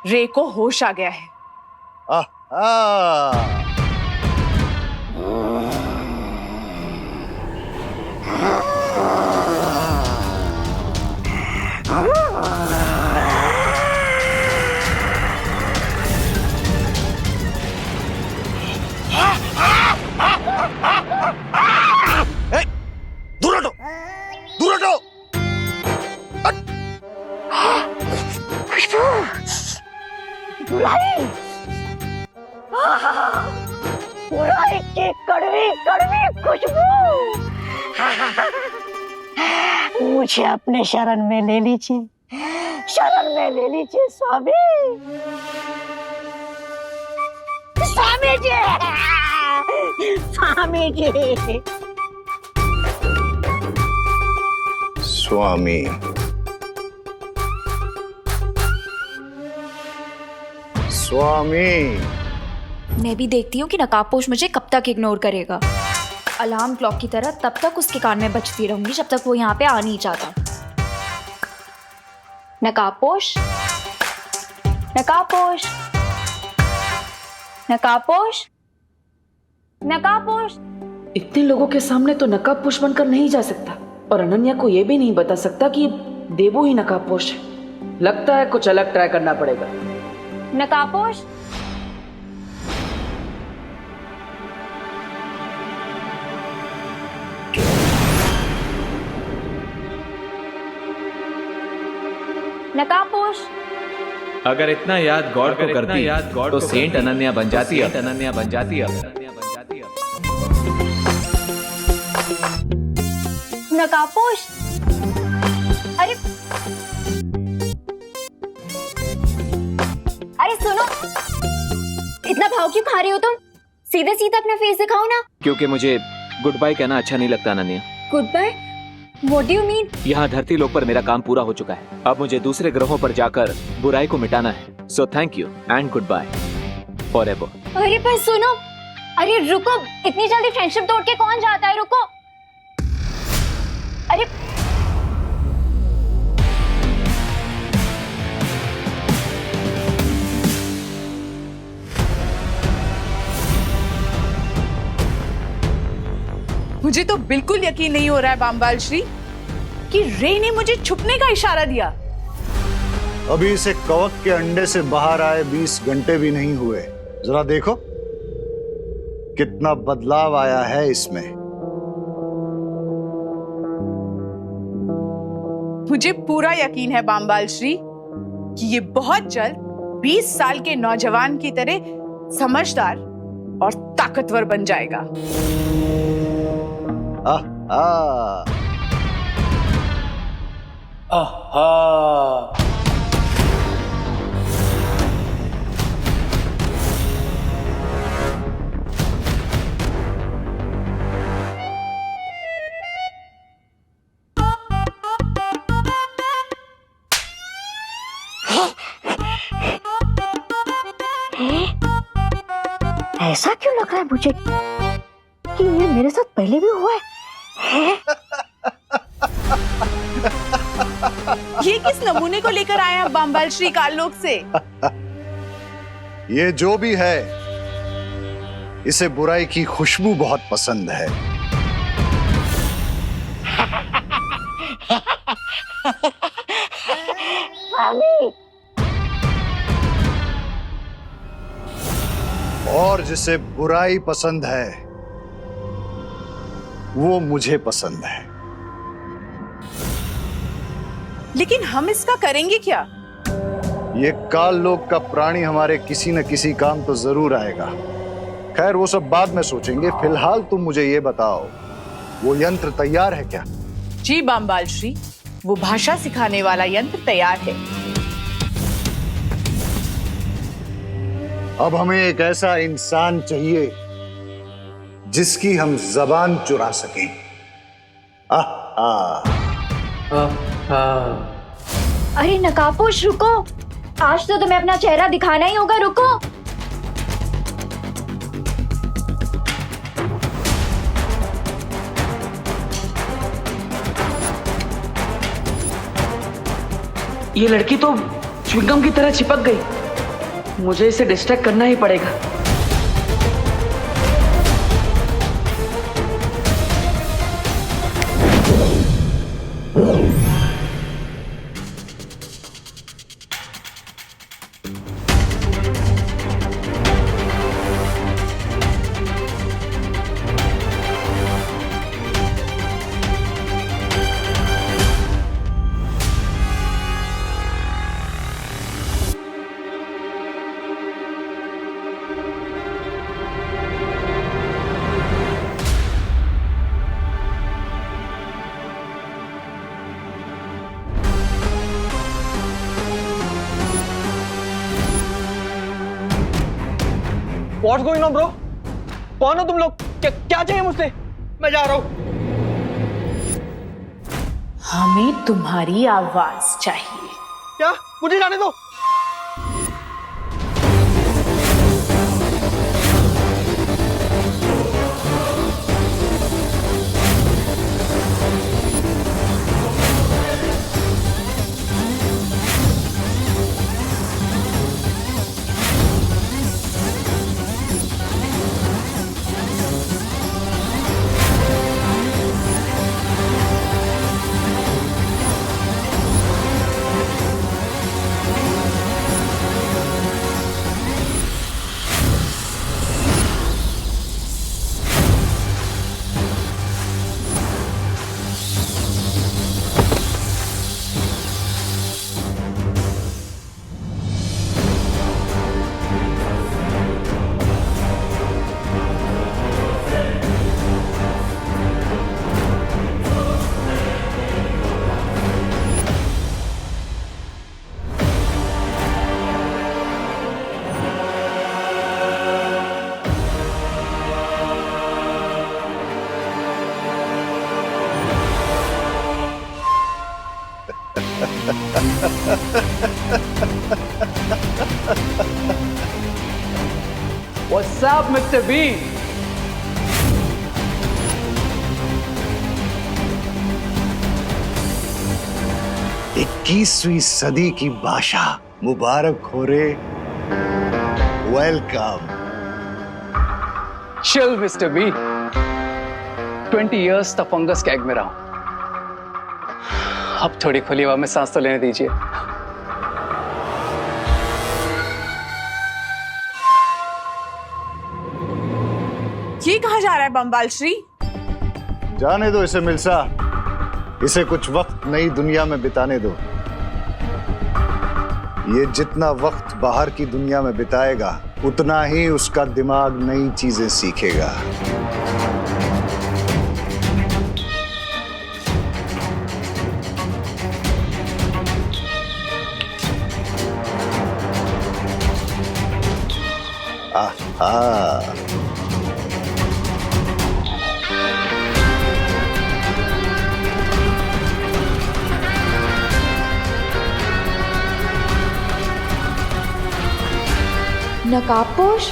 रे को होश आ गया है। दूर हटो, दूर हटो। खुशबू, बुराई, बुराई की कड़वी कड़वी खुशबू। मुझे अपने शरण में ले लीजिए, शरण में ले लीजिए स्वामी। स्वामी जी, स्वामी जी। स्वामी, स्वामी। मैं भी देखती हूँ कि नकाबपोश मुझे कब तक इग्नोर करेगा। अलार्म क्लॉक की तरह तब तक उसके कान में बजती रहूंगी जब तक वो यहाँ पे आ नहीं जाता। नकाबपोश, नकाबपोश, नकाबपोश, नकाबपोश। इतने लोगों के सामने तो नकाबपोश बनकर नहीं जा सकता, और अनन्या को यह भी नहीं बता सकता कि देवो ही नकाबपोश है। लगता है कुछ अलग ट्राई करना पड़ेगा। नकाबपोश, नकाबपोश। अगर इतना याद गॉड को करती तो सेंट अनन्या बन जाती है। अनन्या बन जाती है। नकाबपोश, अरे अरे सुनो, इतना भाव क्यों खा रही हो तुम? सीधे सीधे अपना फेस दिखाओ ना। क्योंकि मुझे गुड बाय कहना अच्छा नहीं लगता Ananya. Good bye? What do you mean? यहाँ धरती लोक पर मेरा काम पूरा हो चुका है। अब मुझे दूसरे ग्रहों पर जाकर बुराई को मिटाना है। So thank you and good bye forever. अरे पर सुनो, अरे रुको, इतनी जल्दी फ्रेंडशिप तोड़ के कौन जाता है? रुको। अरे मुझे तो बिल्कुल यकीन नहीं हो रहा है बामबाल श्री कि रे ने मुझे छुपने का इशारा दिया। अभी इसे कवक के अंडे से बाहर आए 20 घंटे भी नहीं हुए। जरा देखो कितना बदलाव आया है इसमें। मुझे पूरा यकीन है बामबाल श्री कि ये बहुत जल्द 20 साल के नौजवान की तरह समझदार और ताकतवर बन जाएगा। ऐसा क्यों लग रहा है मुझे कि ये मेरे साथ पहले भी हुआ है? ये किस नमूने को लेकर आए हैं बामबाल श्री काललोक से? ये जो भी है, इसे बुराई की खुशबू बहुत पसंद है। और जिसे बुराई पसंद है वो मुझे पसंद है। लेकिन हम इसका करेंगे क्या? ये काल लोक का प्राणी हमारे किसी न किसी काम तो जरूर आएगा। खैर वो सब बाद में सोचेंगे। फिलहाल तुम मुझे ये बताओ, वो यंत्र तैयार है क्या? जी बामबाल श्री, वो भाषा सिखाने वाला यंत्र तैयार है। अब हमें एक ऐसा इंसान चाहिए जिसकी हम जबान चुरा सकें। अरे नकाबपोश रुको, आज तो तुम्हें अपना चेहरा दिखाना ही होगा। रुको। ये लड़की तो च्युइंगम की तरह चिपक गई। मुझे इसे डिस्ट्रैक्ट करना ही पड़ेगा। What's going on, bro? कौन हो तुम लोग? क्या चाहिए मुझसे? मैं जा रहा हूँ। हमें तुम्हारी आवाज चाहिए। क्या? मुझे जाने दो। What's up, Mr. Bean? इक्कीसवीं सदी की भाषा मुबारक हो रे। Welcome. Chill, Mr. B. 20 years तक फंगस के एग में रहा हूं। अब थोड़ी खुली हवा में सांस तो लेने दीजिए। ये कहाँ जा रहा है बम्बाल श्री? जाने दो इसे मिल्सा, इसे कुछ वक्त नई दुनिया में बिताने दो। ये जितना वक्त बाहर की दुनिया में बिताएगा उतना ही उसका दिमाग नई चीजें सीखेगा। आहा। नकाबपोश